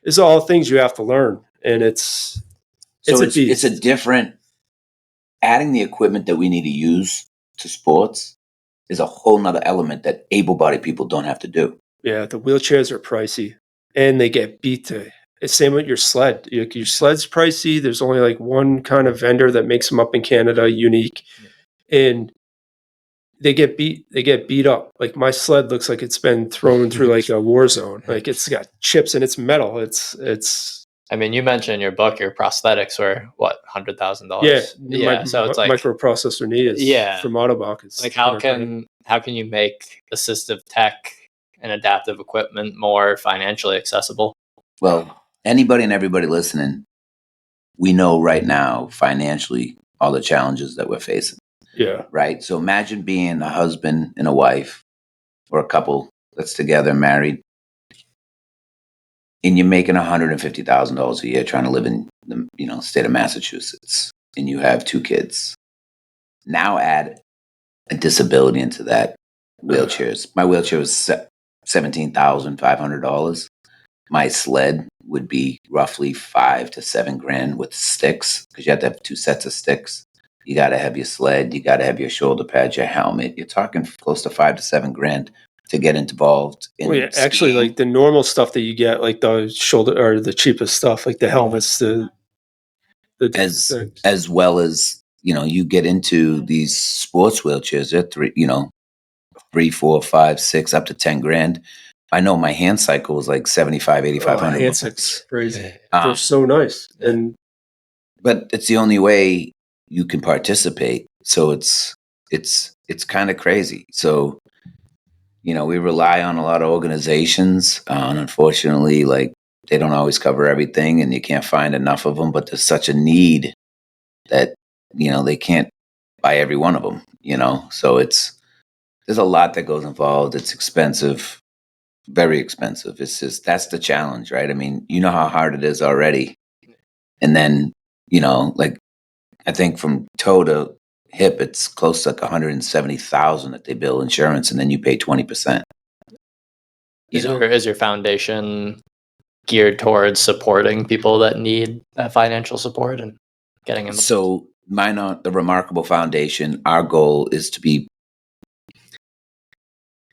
it's all things you have to learn, and it's a different. Adding the equipment that we need to use to sports is a whole nother element that able-bodied people don't have to do. Yeah, the wheelchairs are pricey, and they get beat to. Same with your sled. Your sled's pricey. There's only like one kind of vendor that makes them up in Canada, unique, and they get beat. They get beat up. Like my sled looks like it's been thrown through like a war zone. Like it's got chips and it's metal. It's. I mean, you mentioned in your book your prosthetics were what, $100,000? Yeah. So it's like microprocessor knee is from Autobach. Like how can you make assistive tech and adaptive equipment more financially accessible? Well, anybody and everybody listening, we know right now financially all the challenges that we're facing, Yeah. right? So imagine being a husband and a wife or a couple that's together, married, and you're making $150,000 a year trying to live in the state of Massachusetts, and you have 2 kids. Now add a disability into that. Wheelchairs. My wheelchair was $17,500. My sled would be roughly 5 to 7 grand with sticks, because you have to have 2 sets of sticks. You got to have your sled. You got to have your shoulder pads, your helmet. You're talking close to 5 to 7 grand to get involved in Well, yeah, actually, skiing. like the normal stuff that you get, like the shoulder or the cheapest stuff, like the helmets, the as things. as well as you get into these sports wheelchairs. They're 3, 4, 5, 6, up to 10 grand. I know my hand cycle was like 75, 8,500 hand bucks. cycle's crazy. They're so nice, and But it's the only way you can participate. So it's kind of crazy. So we rely on a lot of organizations, and unfortunately, like, they don't always cover everything, and you can't find enough of them. But there's such a need that they can't buy every one of them. So there's a lot that goes involved. It's expensive, very expensive. It's just, that's the challenge, right? I mean, you know how hard it is already, and then like, I think from toe to hip, it's close to like 170,000 that they bill insurance, and then you pay 20%. Is your foundation geared towards supporting people that need that financial support and getting involved? So mine, on the Remarkable Foundation, our goal is to be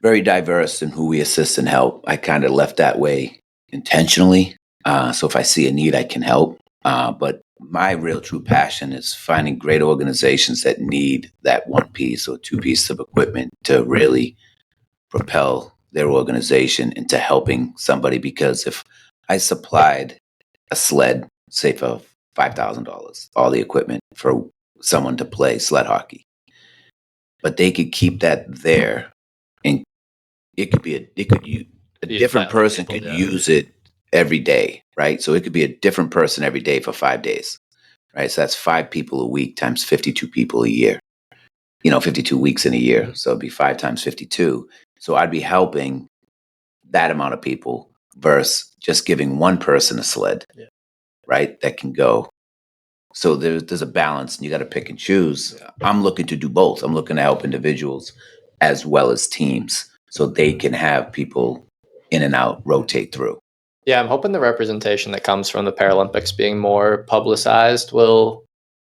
very diverse in who we assist and help. I kind of left that way intentionally. So if I see a need, I can help. But my real true passion is finding great organizations that need that 1 piece or 2 pieces of equipment to really propel their organization into helping somebody. Because if I supplied a sled, say for $5,000, all the equipment for someone to play sled hockey, but they could keep that there, and a different person could use it every day, right? So it could be a different person every day for 5 days, right? So that's 5 people a week times 52 people a year, 52 weeks in a year. So it'd be 5 times 52. So I'd be helping that amount of people versus just giving one person a sled, right? That can go. So there's a balance, and you got to pick and choose. I'm looking to do both. I'm looking to help individuals as well as teams, so they can have people in and out, rotate through. Yeah, I'm hoping the representation that comes from the Paralympics being more publicized will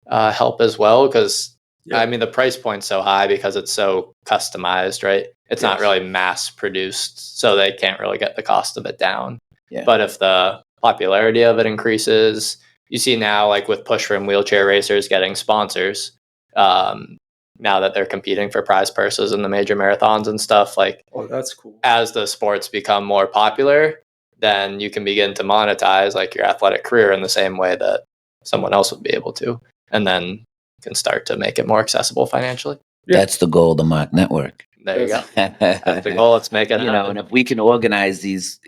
help as well, because I mean, the price point's so high because it's so customized, right? It's not really mass produced, so they can't really get the cost of it down. Yeah. But if the popularity of it increases, you see now, like with push from wheelchair racers getting sponsors, now that they're competing for prize purses in the major marathons and stuff, like, oh, that's cool. as the sports become more popular, then you can begin to monetize like your athletic career in the same way that someone else would be able to, and then can start to make it more accessible financially. That's the goal of the Marc Network. There you go. That's the goal. Let's make it happen. And if we can organize these,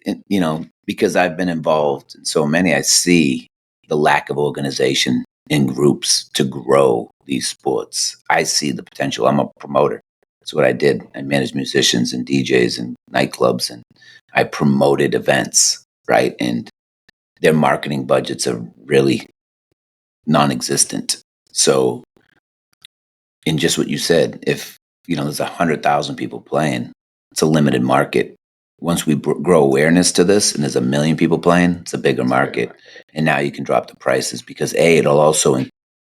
because I've been involved in so many, I see the lack of organization in groups to grow these sports. I see the potential. I'm a promoter. That's what I did. I managed musicians and DJs and nightclubs, and I promoted events, right? And their marketing budgets are really non-existent. So, in just what you said, if there's 100,000 people playing, it's a limited market. Once we grow awareness to this, and there's 1 million people playing, it's a bigger market. And now you can drop the prices, because it'll also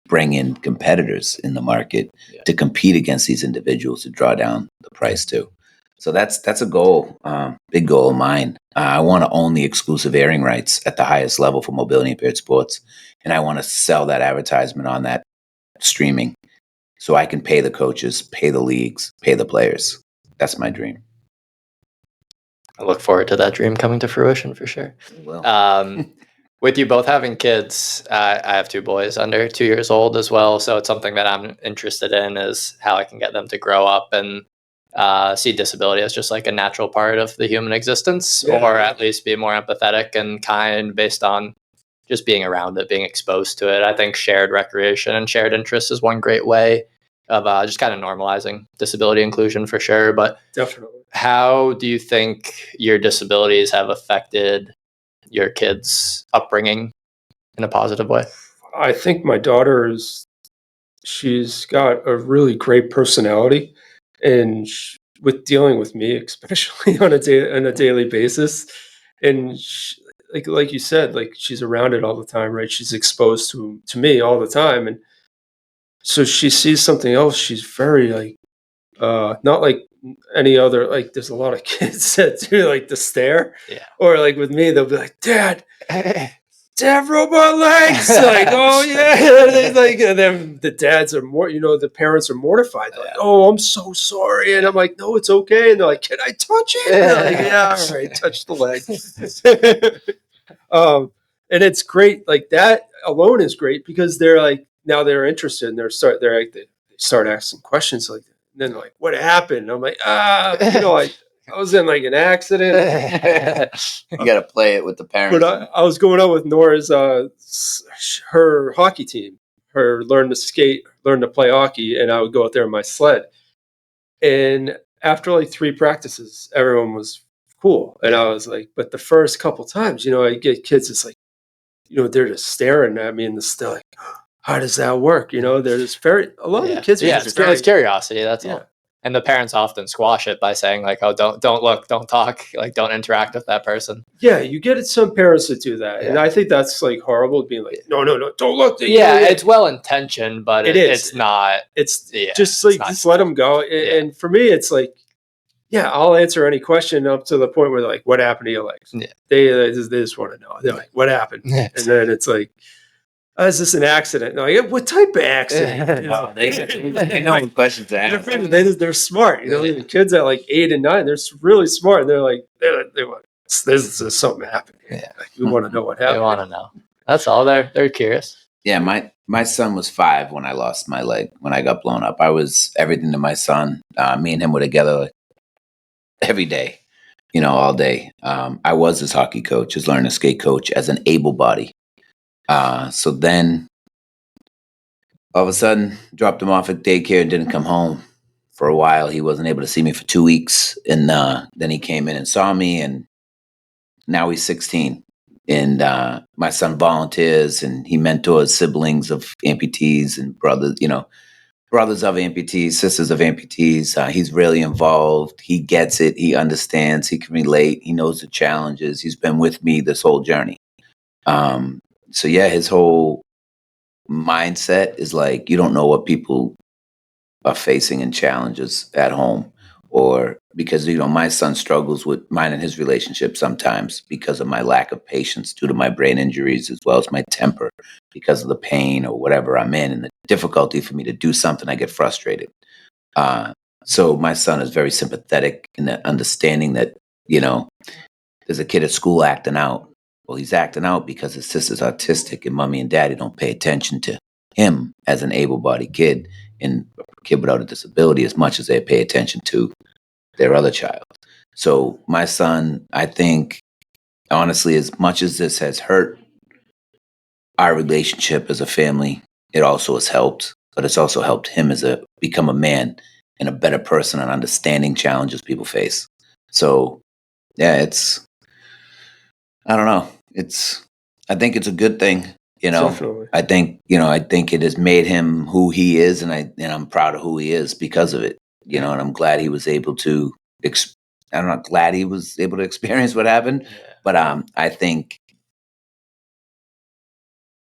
bring in competitors in the market to compete against these individuals to draw down the price too. So that's a goal, big goal of mine. I want to own the exclusive airing rights at the highest level for mobility impaired sports, and I want to sell that advertisement on that streaming, so I can pay the coaches, pay the leagues, pay the players. That's my dream. I look forward to that dream coming to fruition for sure. Well, with you both having kids, I have 2 boys under 2 years old as well. So it's something that I'm interested in, is how I can get them to grow up and see disability as just like a natural part of the human existence, Yeah. or at least be more empathetic and kind based on just being around it, being exposed to it. I think shared recreation and shared interests is one great way of just kind of normalizing disability inclusion for sure. But Definitely. how do you think your disabilities have affected your kids' upbringing in a positive way? I think my daughter she's got a really great personality, and with dealing with me, especially on a daily basis, and like you said, like she's around it all the time, right? She's exposed to me all the time, and so she sees something else. She's very like not like any other, like there's a lot of kids that do like the stare, Yeah. or like with me, they'll be like, Dad, to have robot legs. Like, oh yeah. They like, and then the dads are more, the parents are mortified. They're like, oh, I'm so sorry. And I'm like, no, it's okay. And they're like, can I touch it? And they're like, yeah, all right, touch the leg. And it's great. Like that alone is great because they're like, now they're interested and they start asking questions like, and then like, what happened? And I'm like, I was in like an accident. You got to play it with the parents. But I was going out with Nora's, her hockey team, her learn to skate, learn to play hockey, and I would go out there in my sled. And after like 3 practices, everyone was cool. And I was like, but the first couple times, I get kids, it's like, they're just staring at me and they're like, how does that work? They're just a lot of the kids are just it's curiosity, that's yeah. all. And the parents often squash it by saying like, oh, don't look, don't talk, like don't interact with that person. Yeah, you get some parents that do that. And I think that's like horrible, being like, no, don't look. It's well intentioned, but it's not. It's just like, just let them go. And for me, it's like, yeah, I'll answer any question up to the point where they're like, what happened to your legs? Yeah. They just want to know. They're like, what happened? And then it's like, is this an accident? No, what type of accident? They know what questions to ask. They're smart. The kids at like 8 and 9, they're really smart. And they're like, there's something happened. Yeah. Like, we want to know what happened. They want to know. That's all. They're curious. Yeah, my son was 5 when I lost my leg, when I got blown up. I was everything to my son. Me and him were together every day, all day. I was his hockey coach, his learn to skate coach, as an able body. So then all of a sudden dropped him off at daycare and didn't come home for a while. He wasn't able to see me for 2 weeks. And then he came in and saw me, and now he's 16. And my son volunteers and he mentors siblings of amputees and brothers, brothers of amputees, sisters of amputees. He's really involved. He gets it. He understands. He can relate. He knows the challenges. He's been with me this whole journey. So yeah, his whole mindset is like, you don't know what people are facing in challenges at home, or because, my son struggles with mine and his relationship sometimes because of my lack of patience due to my brain injuries, as well as my temper because of the pain or whatever I'm in and the difficulty for me to do something. I get frustrated. So my son is very sympathetic in that understanding that, there's a kid at school acting out. Well, he's acting out because his sister's autistic and mommy and daddy don't pay attention to him as an able-bodied kid and a kid without a disability as much as they pay attention to their other child. So my son, I think, honestly, as much as this has hurt our relationship as a family, it also has helped, but it's also helped him become a man and a better person and understanding challenges people face. So yeah, I don't know. I think it's a good thing, Definitely. I think it has made him who he is, and I'm proud of who he is because of it, and I'm glad he was able to, I'm not glad he was able to experience what happened, but I think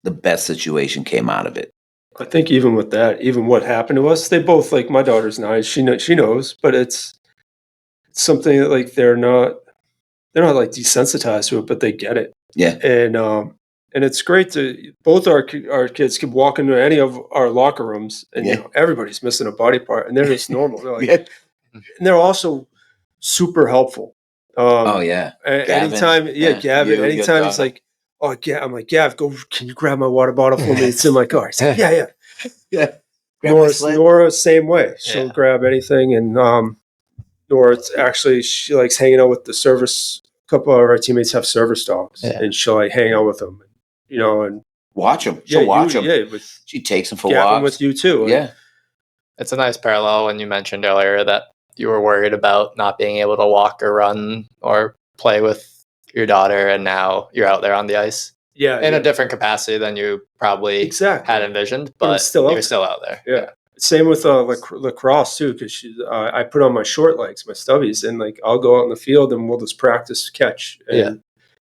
the best situation came out of it. I think even with that, even what happened to us, they both, like, my daughter's 9, she knows, but it's something that, like, they're not like desensitized to it, but they get it. Yeah. And it's great to both our kids can walk into any of our locker rooms and everybody's missing a body part and they're just normal. They're like, and they're also super helpful. Oh yeah. Anytime, Gavin, anytime he's like, oh yeah, I'm like, Gav, can you grab my water bottle for me? It's in my car. He's like, yeah. Nora, same way. She'll grab anything, and nor it's actually, she likes hanging out with the service. A couple of our teammates have service dogs, and she'll like hang out with them, and watch them. She'll watch them. Yeah, with She takes them for Gavin walks. with you too. Yeah. It's a nice parallel when you mentioned earlier that you were worried about not being able to walk or run or play with your daughter, and now you're out there on the ice. Yeah, in a different capacity than you probably had envisioned, but you're still out there. Yeah. Same with lacrosse too, because I put on my short legs, my stubbies, and like I'll go out in the field and we'll just practice catch and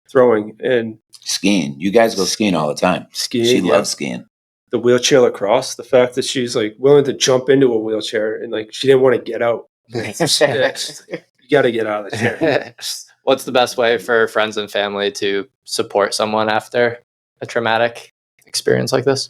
throwing and skiing. You guys go skiing all the time. Skiing. She loves skiing. The wheelchair lacrosse, the fact that she's like willing to jump into a wheelchair and like she didn't want to get out. You got to get out of the chair. What's the best way for friends and family to support someone after a traumatic experience like this?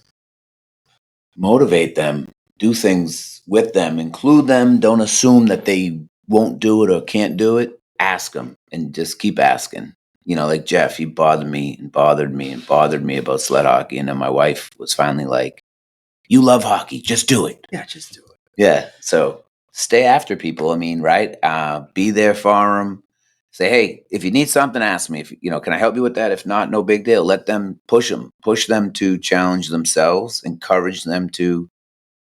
Motivate them. Do things with them. Include them. Don't assume that they won't do it or can't do it. Ask them and just keep asking. Like Jeff, he bothered me about sled hockey. And then my wife was finally like, you love hockey. Just do it. Yeah, just do it. Yeah. So stay after people. Right? Be there for them. Say, hey, if you need something, ask me. If can I help you with that? If not, no big deal. Let them push them to challenge themselves, encourage them to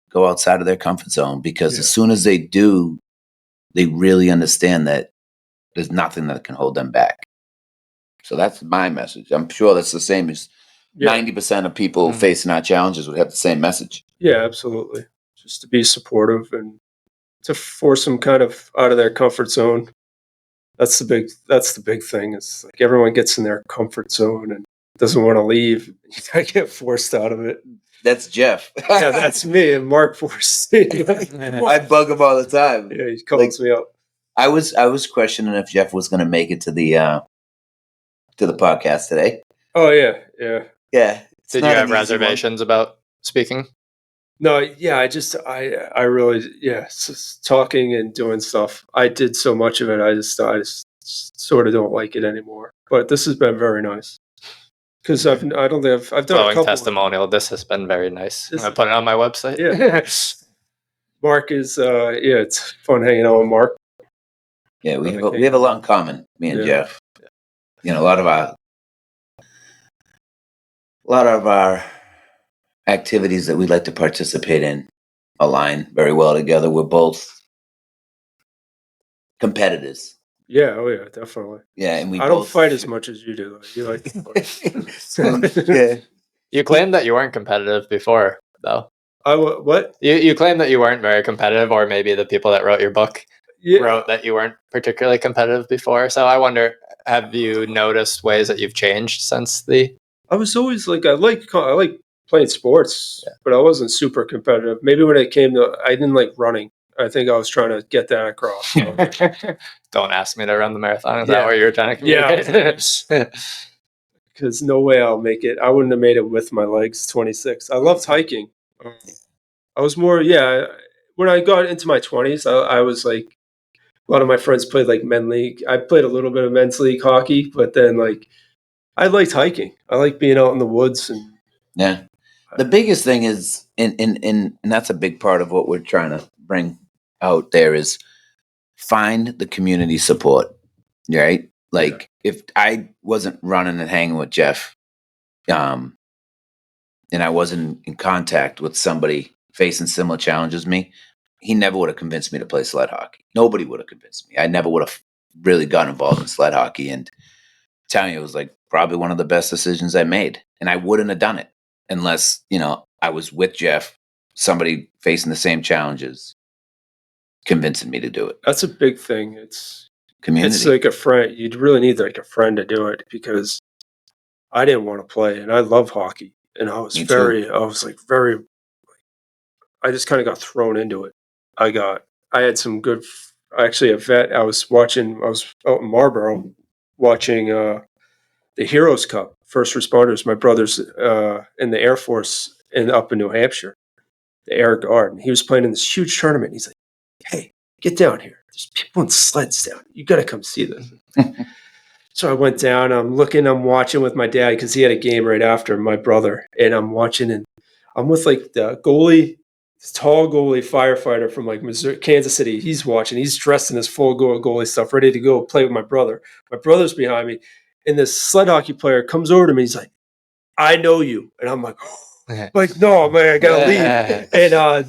go outside of their comfort zone, because as soon as they do, they really understand that there's nothing that can hold them back. So that's my message. I'm sure that's the same as 90% of people facing our challenges would have the same message. Yeah, absolutely. Just to be supportive and to force them kind of out of their comfort zone. That's the big thing. It's like everyone gets in their comfort zone and doesn't want to leave. You gotta get forced out of it. That's Jeff. Yeah, that's me. And Marc forces me. I bug him all the time. Yeah, he calls me up. I was questioning if Jeff was going to make it to the podcast today. Oh yeah. Did you have reservations about speaking? No, yeah, I really, just talking and doing stuff. I did so much of it. I just sort of don't like it anymore. But this has been very nice. Because I've done glowing a couple testimonial. This has been very nice. I'm gonna put it on my website. Yeah. Marc is it's fun hanging out with Marc. Yeah, we have a lot in common, me and Jeff. A lot of our activities that we like to participate in align very well together. We're both competitors. Yeah, oh yeah, definitely. Yeah, and I don't fight as much as you do. You like to fight. Yeah. You claimed that you weren't competitive before, though. What? You claimed that you weren't very competitive, or maybe the people that wrote your book wrote that you weren't particularly competitive before. So I wonder, have you noticed ways that you've changed since the... I was always like, I like playing sports, but I wasn't super competitive. Maybe when it came to, I didn't like running. I think I was trying to get that across. Don't ask me to run the marathon. Is that what you were trying to communicate? Yeah. Because no way I'll make it. I wouldn't have made it with my legs, 26. I loved hiking. I was more, when I got into my 20s, I was like, a lot of my friends played like men's league. I played a little bit of men's league hockey, but then like, I liked hiking. I like being out in the woods. And yeah. The biggest thing is, and that's a big part of what we're trying to bring out there, is find the community support, right? Like if I wasn't running and hanging with Jeff, and I wasn't in contact with somebody facing similar challenges as me, he never would have convinced me to play sled hockey. Nobody would have convinced me. I never would have really gotten involved in sled hockey. And telling you, it was like probably one of the best decisions I made. And I wouldn't have done it unless, I was with Jeff, somebody facing the same challenges, convincing me to do it. That's a big thing. It's community. It's like a friend. You'd really need like a friend to do it, because I didn't want to play and I love hockey. And I was I just kind of got thrown into it. I had some good, actually a vet. I was out in Marlboro watching the Heroes Cup, first responders. My brother's in the Air Force up in New Hampshire, the Air Guard. And he was playing in this huge tournament. He's like, hey, get down here. There's people in sleds down. You got to come see this. So I went down. I'm watching with my dad, because he had a game right after my brother. And I'm watching, and I'm with like the goalie, this tall goalie firefighter from like Missouri, Kansas City. He's watching. He's dressed in his full goalie stuff, ready to go play with my brother. My brother's behind me, and this sled hockey player comes over to me. He's like, "I know you," and I'm like, no, man, I gotta leave. And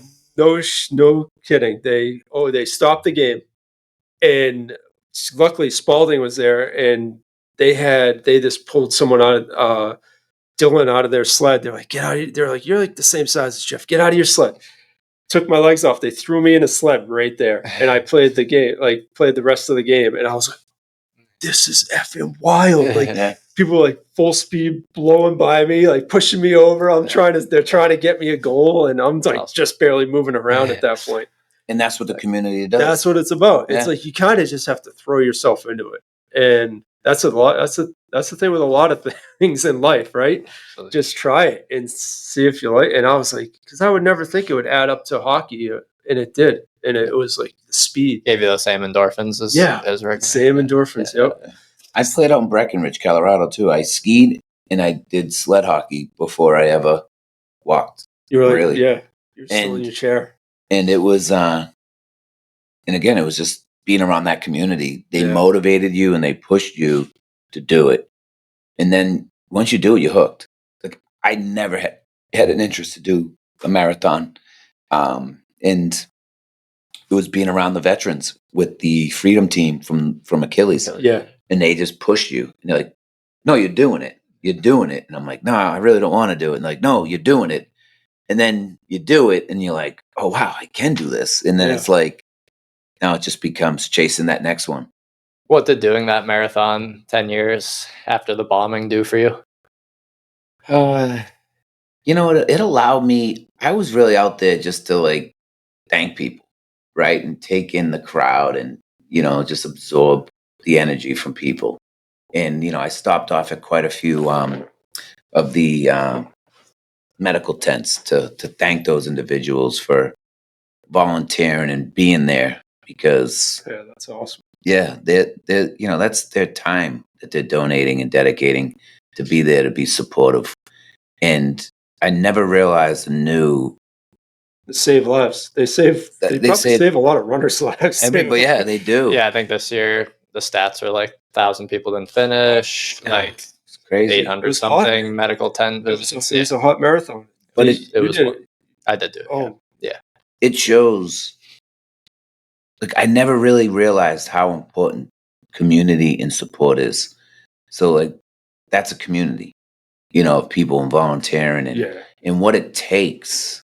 no kidding. They stopped the game, and luckily Spalding was there, and they just pulled someone out of Dylan out of their sled. They're like, get out of here. They're like, you're like the same size as Jeff. Get out of your sled. Took my legs off. They threw me in a sled right there. And I played the game, like played the rest of the game. And I was like, this is effing wild. Like people were like full speed blowing by me, like pushing me over. They're trying to get me a goal. And I'm like just barely moving around at that point. And that's what the community does. That's what it's about. It's like you kind of just have to throw yourself into it. And that's a lot. That's the thing with a lot of things in life, right? Absolutely. Just try it and see if you like. And I was like, because I would never think it would add up to hockey, and it did. And it was like the speed gave you the same endorphins as regular. Same endorphins. Yeah. Yep. I played out in Breckenridge, Colorado too. I skied and I did sled hockey before I ever walked. You were like, really? Yeah, you're still in your chair. And it was, and again, it was just being around that community. They motivated you and they pushed you to do it. And then once you do it, you're hooked. Like I never had an interest to do a marathon. And it was being around the veterans with the Freedom Team from Achilles. Yeah. And they just pushed you. And they're like, no, you're doing it. You're doing it. And I'm like, no, I really don't want to do it. And like, no, you're doing it. And then you do it and you're like, oh, wow, I can do this. And then it's like, now it just becomes chasing that next one. What did doing that marathon 10 years after the bombing do for you? You know, it allowed me, I was really out there just to like thank people, right? And take in the crowd and, you know, just absorb the energy from people. And, you know, I stopped off at quite a few of the medical tents to thank those individuals for volunteering and being there because that's awesome. Yeah, they're you know, that's their time that they're donating and dedicating to be there to be supportive. And I never realized and knew they save lives. They save a lot of runners' lives. But they do. Yeah, I think this year the stats are like 1,000 people didn't finish, like it's crazy. 800 something hot. Medical tent visits. It was a hot marathon. But it was. I did do it. Oh, yeah. It shows. Like I never really realized how important community and support is. So like that's a community, you know, of people volunteering and what it takes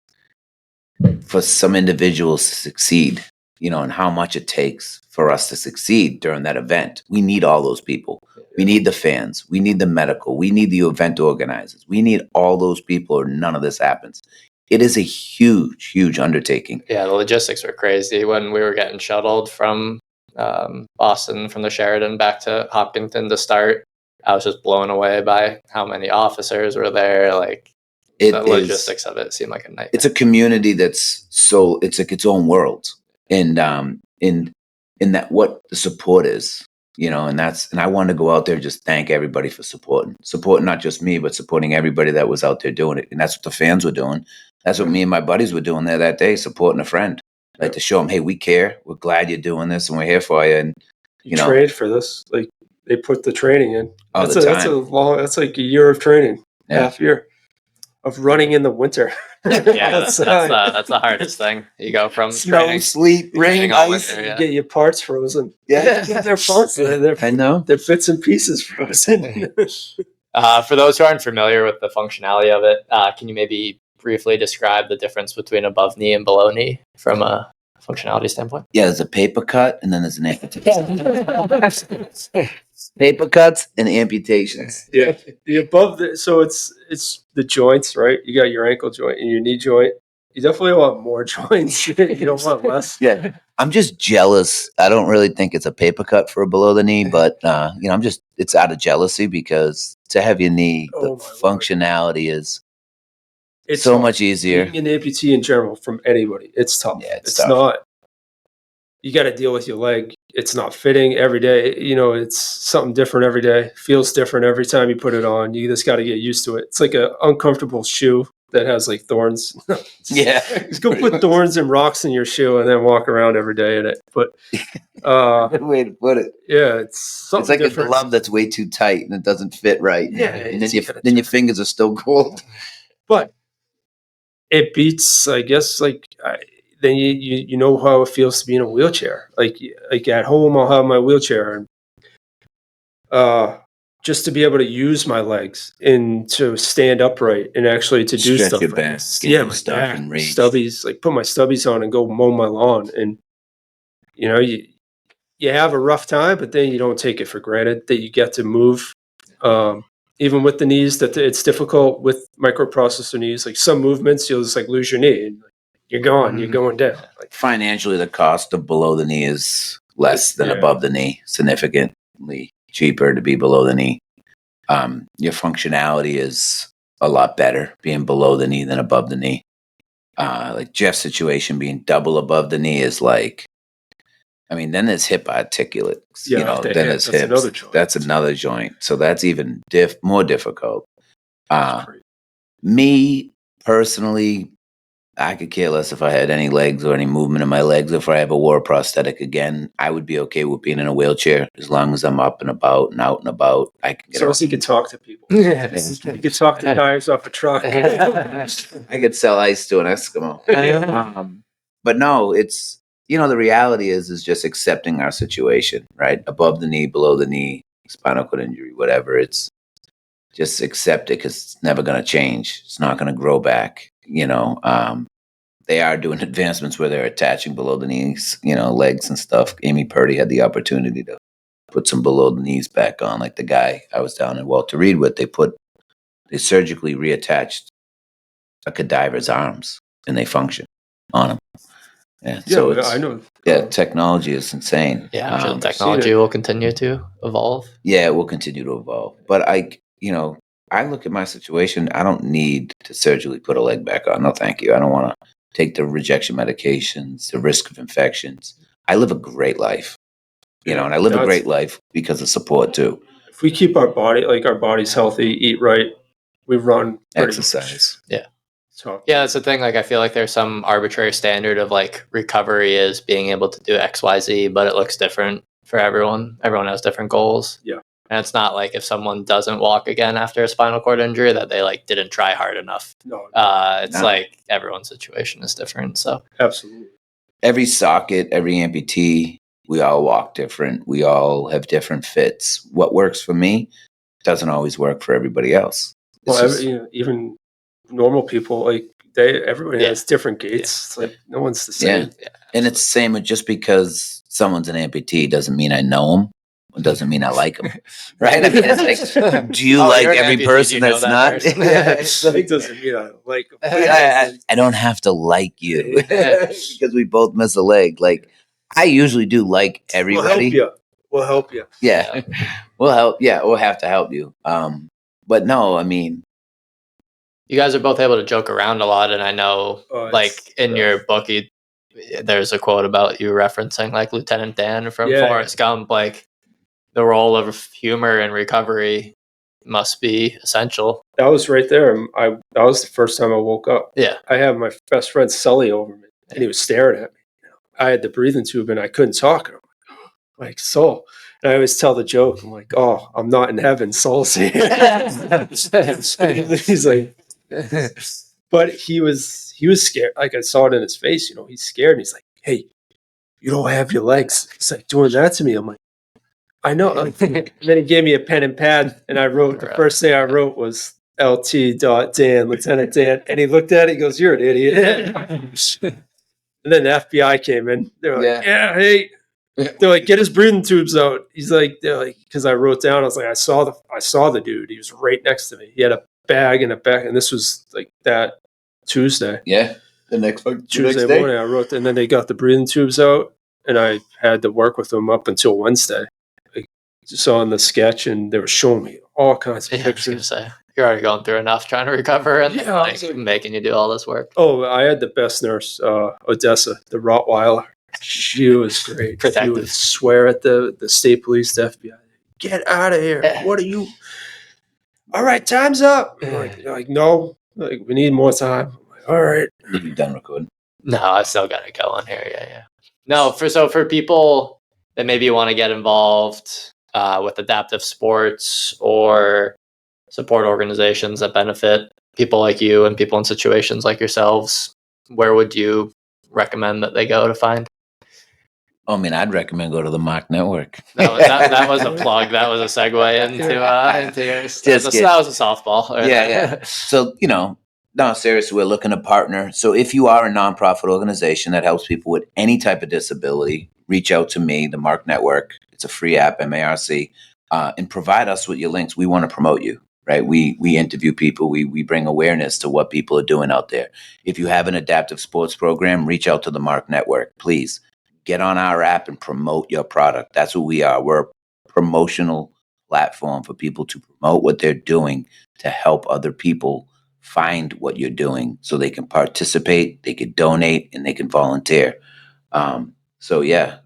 for some individuals to succeed, you know, and how much it takes for us to succeed during that event. We need all those people. We need the fans. We need the medical. We need the event organizers. We need all those people or none of this happens. It is a huge, huge undertaking. Yeah, the logistics were crazy when we were getting shuttled from Boston, from the Sheridan back to Hopkinton to start. I was just blown away by how many officers were there. Like the logistics of it seemed like a nightmare. It's a community that's it's like its own world, and in that what the support is, you know, and I wanted to go out there and just thank everybody for supporting not just me, but supporting everybody that was out there doing it, and that's what the fans were doing. That's what me and my buddies were doing there that day, supporting a friend, like to show them, hey, we care. We're glad you're doing this, and we're here for you. And you know, trained for this, like they put the training in. All the time. That's like a year of training, half year of running in the winter. Yeah, that's the hardest thing. You go from snow, training, sleet, rain, ice, winter, get your parts frozen. Yeah, they're parts. I know they're bits and pieces frozen. For those who aren't familiar with the functionality of it, can you maybe briefly describe the difference between above knee and below knee from a functionality standpoint? Yeah, there's a paper cut and then there's an amputation. Paper cuts and amputations. Yeah, the above so it's the joints, right? You got your ankle joint and your knee joint. You definitely want more joints. You don't want less. Yeah, I'm just jealous. I don't really think it's a paper cut for a below the knee, but you know, it's out of jealousy because to have your knee, the functionality is it's so much easier. Being an amputee in general from anybody, it's tough. Yeah, it's tough. Not. You got to deal with your leg. It's not fitting every day. You know, it's something different every day. Feels different every time you put it on. You just got to get used to it. It's like an uncomfortable shoe. that has like thorns. Yeah. Just go put thorns and rocks in your shoe and then walk around every day in it. But Good way to put it. yeah, it's something It's like different. a glove that's way too tight and it doesn't fit right. Yeah, And then your fingers are still cold. But it beats, I guess, like then you know how it feels to be in a wheelchair. Like at home, I'll have my wheelchair, and just to be able to use my legs and to stand upright and actually to do Stretch stuff. your Like back, this. get Yeah, your my stuff back, and reach. stubbies, like put my stubbies on and go mow my lawn. And you know, you have a rough time, but then you don't take it for granted that you get to move. Even with the knees, that it's difficult with microprocessor knees. Like some movements, you'll just like lose your knee, and you're gone. You're going down. Like Financially, the cost of below the knee is less than Yeah. above the knee, significantly cheaper to be below the knee. Your functionality is a lot better being below the knee than above the knee. Like Jeff's situation being double above the knee is like, I mean, then there's hip articulates, Yeah, you know, the then hip, there's that's hips. another joint. That's another joint. So that's even more difficult. it's crazy. Me personally, I could care less if I had any legs or any movement in my legs. If I ever wore a prosthetic again, I would be okay with being in a wheelchair as long as I'm up and about and out and about. I can get So around. you can talk to people. Yeah. You can talk to tires off a truck. I could sell ice to an Eskimo. But no, it's, you know, the reality is just accepting our situation, right? Above the knee, below the knee, spinal cord injury, whatever. It's just accept it because it's never going to change. It's not going to grow back, you know. They are doing advancements where they're attaching below the knees, you know, legs and stuff. Amy Purdy had the opportunity to put some below the knees back on. Like the guy I was down in Walter Reed with, they surgically reattached a cadaver's arms and they function on him. Yeah, so I know. Yeah, technology is insane. Yeah, I'm sure the I've technology seen it. will continue to evolve. Yeah, it will continue to evolve. But I look at my situation. I don't need to surgically put a leg back on. No, thank you. I don't want to take the rejection medications, the risk of infections. I live a great life, you know, and I live a great life because of support too. If we keep our bodies healthy, eat right, we run pretty Exercise. Yeah. So Yeah, that's the thing. Like, I feel like there's some arbitrary standard of like recovery is being able to do X, Y, Z, but it looks different for everyone. Everyone has different goals. Yeah. And it's not like if someone doesn't walk again after a spinal cord injury that they like didn't try hard enough. No, It's No. like everyone's situation is different. So absolutely. Every socket, every amputee, we all walk different. We all have different fits. What works for me doesn't always work for everybody else. Well, even normal people, like everybody has different gaits. It's like no one's the same. Yeah. And it's the same with just because someone's an amputee doesn't mean I know them. It doesn't mean I like them. Right? I mean, it's like, do you like you're an every amputee, person do you know that's that not? person? It doesn't mean I like them. I don't have to like you because we both miss a leg. Like, I usually do like everybody. We'll help you. Yeah. We'll help. Yeah, we'll have to help you. But no, I mean, You guys are both able to joke around a lot, and I know, like in your book, there's a quote about you referencing like Lieutenant Dan from Forrest Gump. Like the role of humor in recovery must be essential. That was right there. That was the first time I woke up. Yeah, I had my best friend Sully over me, and he was staring at me. I had the breathing tube, and I couldn't talk. And I'm like, Soul. And I always tell the joke. I'm like, oh, I'm not in heaven. Soul's here. He's like, but he was scared. Like I saw it in his face. You know, he's scared. And he's like, hey, you don't have your legs. He's like doing that to me. I'm like, I know. And then he gave me a pen and pad, and I wrote. The first thing I wrote was LT.Dan, Lieutenant Dan. And he looked at it. He goes, "You're an idiot." And then the FBI came in. They're like, "Yeah, hey." They're like, "Get his breathing tubes out." They're like, because I wrote down. I was like, I saw the dude. He was right next to me. He had a bag in a back, and this was like that Tuesday. Yeah, the next Tuesday morning. I wrote, and then they got the breathing tubes out, and I had to work with them up until Wednesday. I saw in the sketch, and they were showing me all kinds of pictures. You're already going through enough trying to recover and like making you do all this work. Oh, I had the best nurse, Odessa, the Rottweiler. She was great. Protective. She would swear at the state police, the FBI. Get out of here. What are you? All right, time's up. I'm like, no, Like, we need more time. I'm like, all right. You done recording? No, I still got it going here. Yeah. No, for people that maybe want to get involved with adaptive sports or support organizations that benefit people like you and people in situations like yourselves, where would you recommend that they go to find? I mean, I'd recommend go to the Marc Network. That was a plug. That was a segue into yours. That was a softball. Yeah. So, no, seriously, we're looking to partner. So if you are a nonprofit organization that helps people with any type of disability, reach out to me, the Marc Network. It's a free app, MARC, and provide us with your links. We want to promote you, right? We interview people. We bring awareness to what people are doing out there. If you have an adaptive sports program, reach out to the Marc Network, please. Get on our app and promote your product. That's what we are. We're a promotional platform for people to promote what they're doing to help other people find what you're doing so they can participate, they can donate, and they can volunteer. So yeah,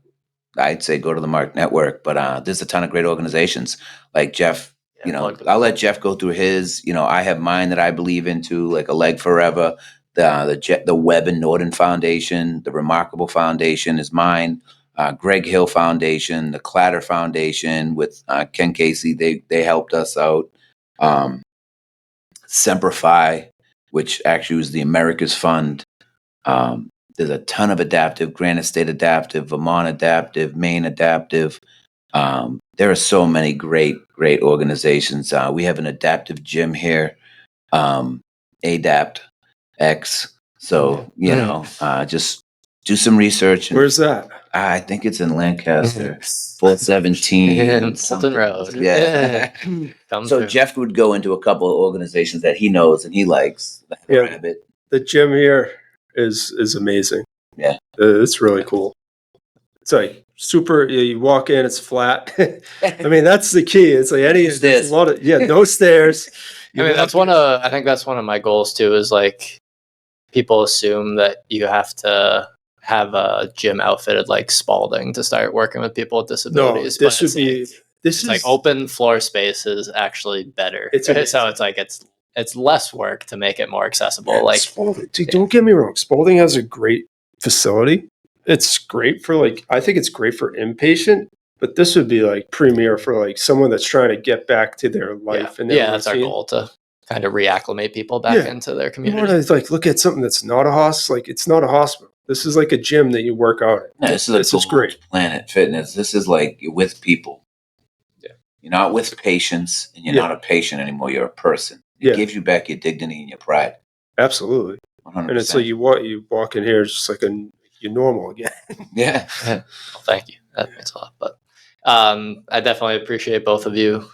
I'd say go to the Marc Network, but there's a ton of great organizations like Jeff. I'll let Jeff go through his. I have mine that I believe into, like A Leg Forever, the Webb and Norton Foundation, the Remarkable Foundation is mine. Greg Hill Foundation, the Clatter Foundation with Ken Casey, they helped us out. Semperfi, which actually was the America's Fund. There's a ton of adaptive, Granite State Adaptive, Vermont Adaptive, Maine Adaptive. There are so many great organizations. We have an adaptive gym here, Adapt X. So, just do some research. Where's that? I think it's in Lancaster, 417. Fulton Road. Yeah. So Jeff would go into a couple of organizations that he knows and he likes. Yeah. The gym here is amazing. Yeah. It's really cool. It's like super, you walk in, it's flat. I mean, that's the key. It's like there's a lot of, no stairs. I mean, I think that's one of my goals too, is like people assume that you have to have a gym outfitted like Spalding to start working with people with disabilities. No, this is like open floor space is actually better. So it's like it's less work to make it more accessible. Like Spalding, dude, don't get me wrong, Spalding has a great facility. It's great for I think it's great for inpatient, but this would be like premier for like someone that's trying to get back to their life. Yeah, that's our goal, to kind of reacclimate people back into their community. You want to like look at something that's not a hospital. Like, it's not a hospital. This is like a gym that you work out at. Yeah, this is great. Planet Fitness. This is like you're with people. Yeah. You're not with patients, and you're not a patient anymore. You're a person. It gives you back your dignity and your pride. Absolutely. 100%. And it's like you walk in here, it's just like you're normal again. Yeah. Well, thank you. That means a lot. But I definitely appreciate both of you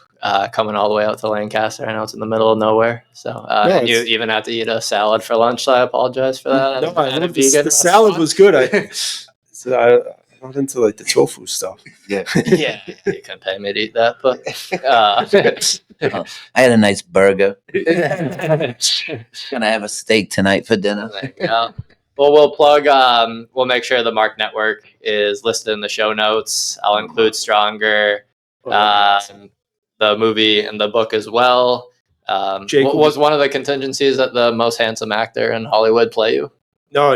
coming all the way out to Lancaster. I know it's in the middle of nowhere, so and you even had to eat a salad for lunch, so I apologize for that. No, the salad was good. I got into like the tofu stuff. Yeah. Yeah, you couldn't pay me to eat that, but I had a nice burger. Gonna have a steak tonight for dinner. There you go. Well, we'll plug. We'll make sure the Marc Network is listed in the show notes. I'll include Stronger, the movie and the book as well. Was one of the contingencies that the most handsome actor in Hollywood play you? No,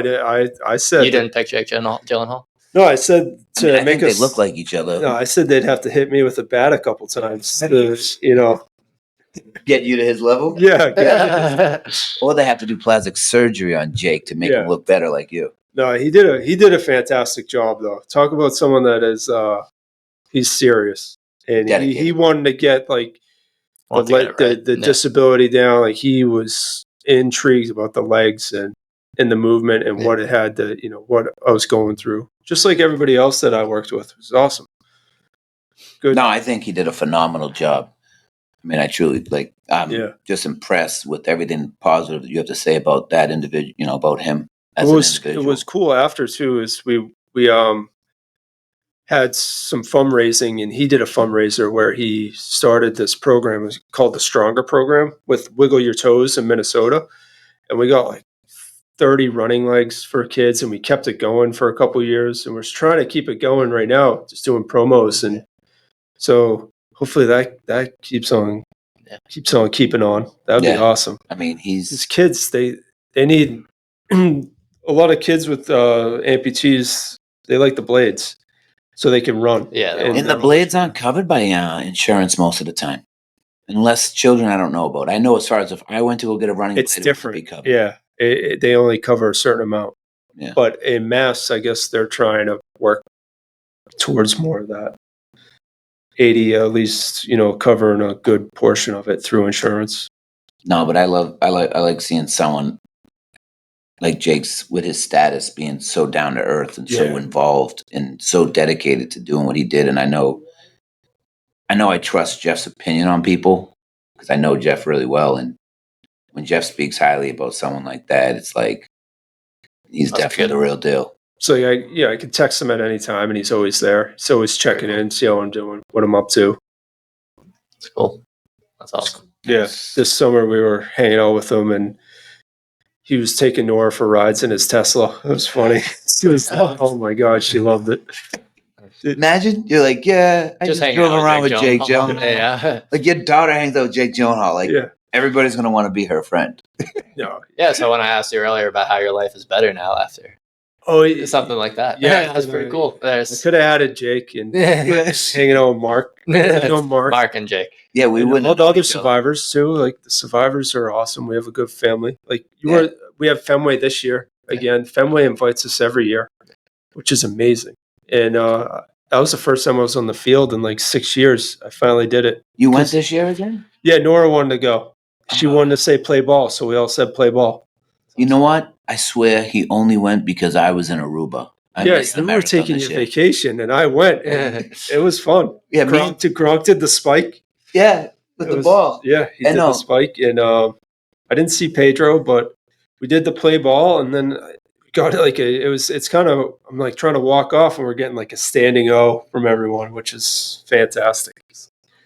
I said you didn't pick Jake Gyllenhaal. No, I said I think they look like each other. No, I said they'd have to hit me with a bat a couple times. Get you to his level. Yeah. Or they have to do plastic surgery on Jake to make him look better like you. No, he did a fantastic job though. Talk about someone that is he's serious, and he wanted to get like the disability down. Like, he was intrigued about the legs and the movement and what it had to, what I was going through. Just like everybody else that I worked with. It was awesome. Good. No, I think he did a phenomenal job. I mean, I truly I'm just impressed with everything positive that you have to say about that individual, about him as an individual. It was cool after too, is we had some fundraising, and he did a fundraiser where he started this program. It was called the Stronger program with Wiggle Your Toes in Minnesota. And we got like 30 running legs for kids, and we kept it going for a couple of years, and we're trying to keep it going right now, just doing promos. And so hopefully that keeps on keeps on keeping on. That'd be Yeah. awesome. I mean, These he's kids, they need a lot of kids with amputees. They like the blades, so they can run. Yeah, they And and the blades aren't covered by insurance most of the time, unless children. I don't know about. I know as far as if I went to go get a running it's blade, it would different. be covered. Yeah, they only cover a certain amount. Yeah. But in mass, I guess they're trying to work towards more of that. 80, at least, covering a good portion of it through insurance. No, but I like seeing someone like Jake's with his status being so down to earth and so Yeah. involved and so dedicated to doing what he did. And I know I trust Jeff's opinion on people because I know Jeff really well. And when Jeff speaks highly about someone like that, it's like he's That's definitely good. the real deal. So I can text him at any time, and he's always there. He's always checking in, see how I'm doing, what I'm up to. That's cool. That's awesome. Yeah, this summer we were hanging out with him, and he was taking Nora for rides in his Tesla. It was funny. She was, oh my god, she loved it. Imagine you're like, I just hanging drove out around with Jake Gyllenhaal. Gyllenhaal. Yeah. Like your daughter hangs out with Jake Gyllenhaal. Like everybody's gonna want to be her friend. No. Yeah. So when I asked you earlier about how your life is better now after something like that, Yeah, that's pretty cool. I could have added Jake and hanging out with Mark. Mark and Jake. Yeah, we and wouldn't. all the other survivors too. Like the survivors are awesome. We have a good family. Like we have Fenway this year again. Fenway invites us every year, which is amazing. And that was the first time I was on the field in like 6 years. I finally did it. You went this year again? Yeah, Nora wanted to go. She wanted to say play ball, so we all said play ball. You know what? I swear he only went because I was in Aruba. Yes, we were taking your vacation, and I went. And it was fun. Yeah, Gronk did the spike. Yeah, with the ball. Yeah, he did the spike, and I didn't see Pedro, but we did the play ball, and then got like it's kind of I'm like trying to walk off, and we're getting like a standing O from everyone, which is fantastic.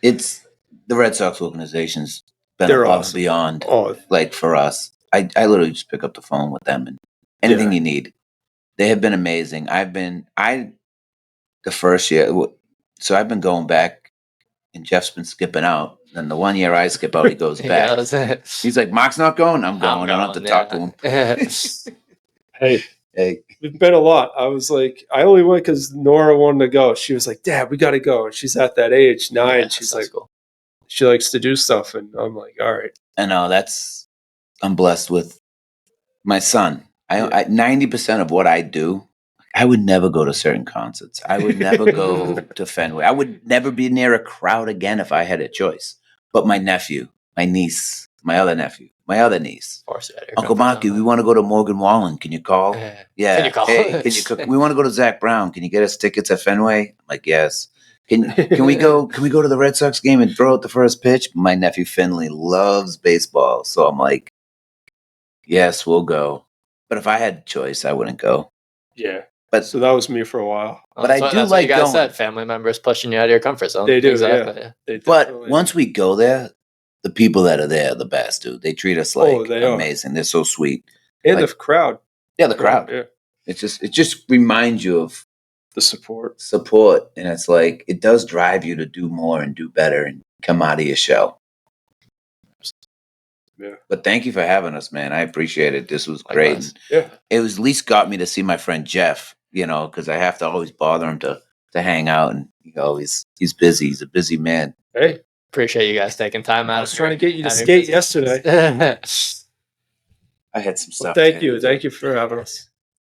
It's the Red Sox organization's been They're above awesome. and beyond. Like for us, I literally just pick up the phone with them and anything you need. They have been amazing. The first year, so I've been going back, and Jeff's been skipping out. And the 1 year I skip out, he goes back. He's like, Mark's not going. I'm going. I don't have to talk to him. Hey, we've been a lot. I was like, I only went because Nora wanted to go. She was like, Dad, we got to go. And she's at that age, 9. Yeah, she's like, cool. She likes to do stuff. And I'm like, all right. I know I'm blessed with my son. 90% of what I do, I would never go to certain concerts. I would never go to Fenway. I would never be near a crowd again if I had a choice. But my nephew, my niece, my other nephew, my other niece, Uncle Marky, we want to go to Morgan Wallen. Can you call? Yeah. Can you call? Hey, can you cook? We want to go to Zach Brown. Can you get us tickets at Fenway? I'm like, yes. Can we go? Can we go to the Red Sox game and throw out the first pitch? My nephew Finley loves baseball, so I'm like, yes, we'll go. But if I had a choice, I wouldn't go. Yeah. But so that was me for a while. But I do like you guys going. said family members pushing you out of your comfort zone. They do, exactly. yeah. They but once we go there, the people that are there are the best, dude. They treat us like amazing. They're so sweet. And the crowd. Yeah, the crowd. Yeah. It just reminds you of the support. And it's like it does drive you to do more and do better and come out of your shell. Yeah. But thank you for having us, man. I appreciate it. This was great. Yeah. It was at least got me to see my friend Jeff, because I have to always bother him to hang out, and he's busy. He's a busy man. Hey, appreciate you guys taking time out. I was trying to get you to skate yesterday. I had some stuff. Thank you for having us.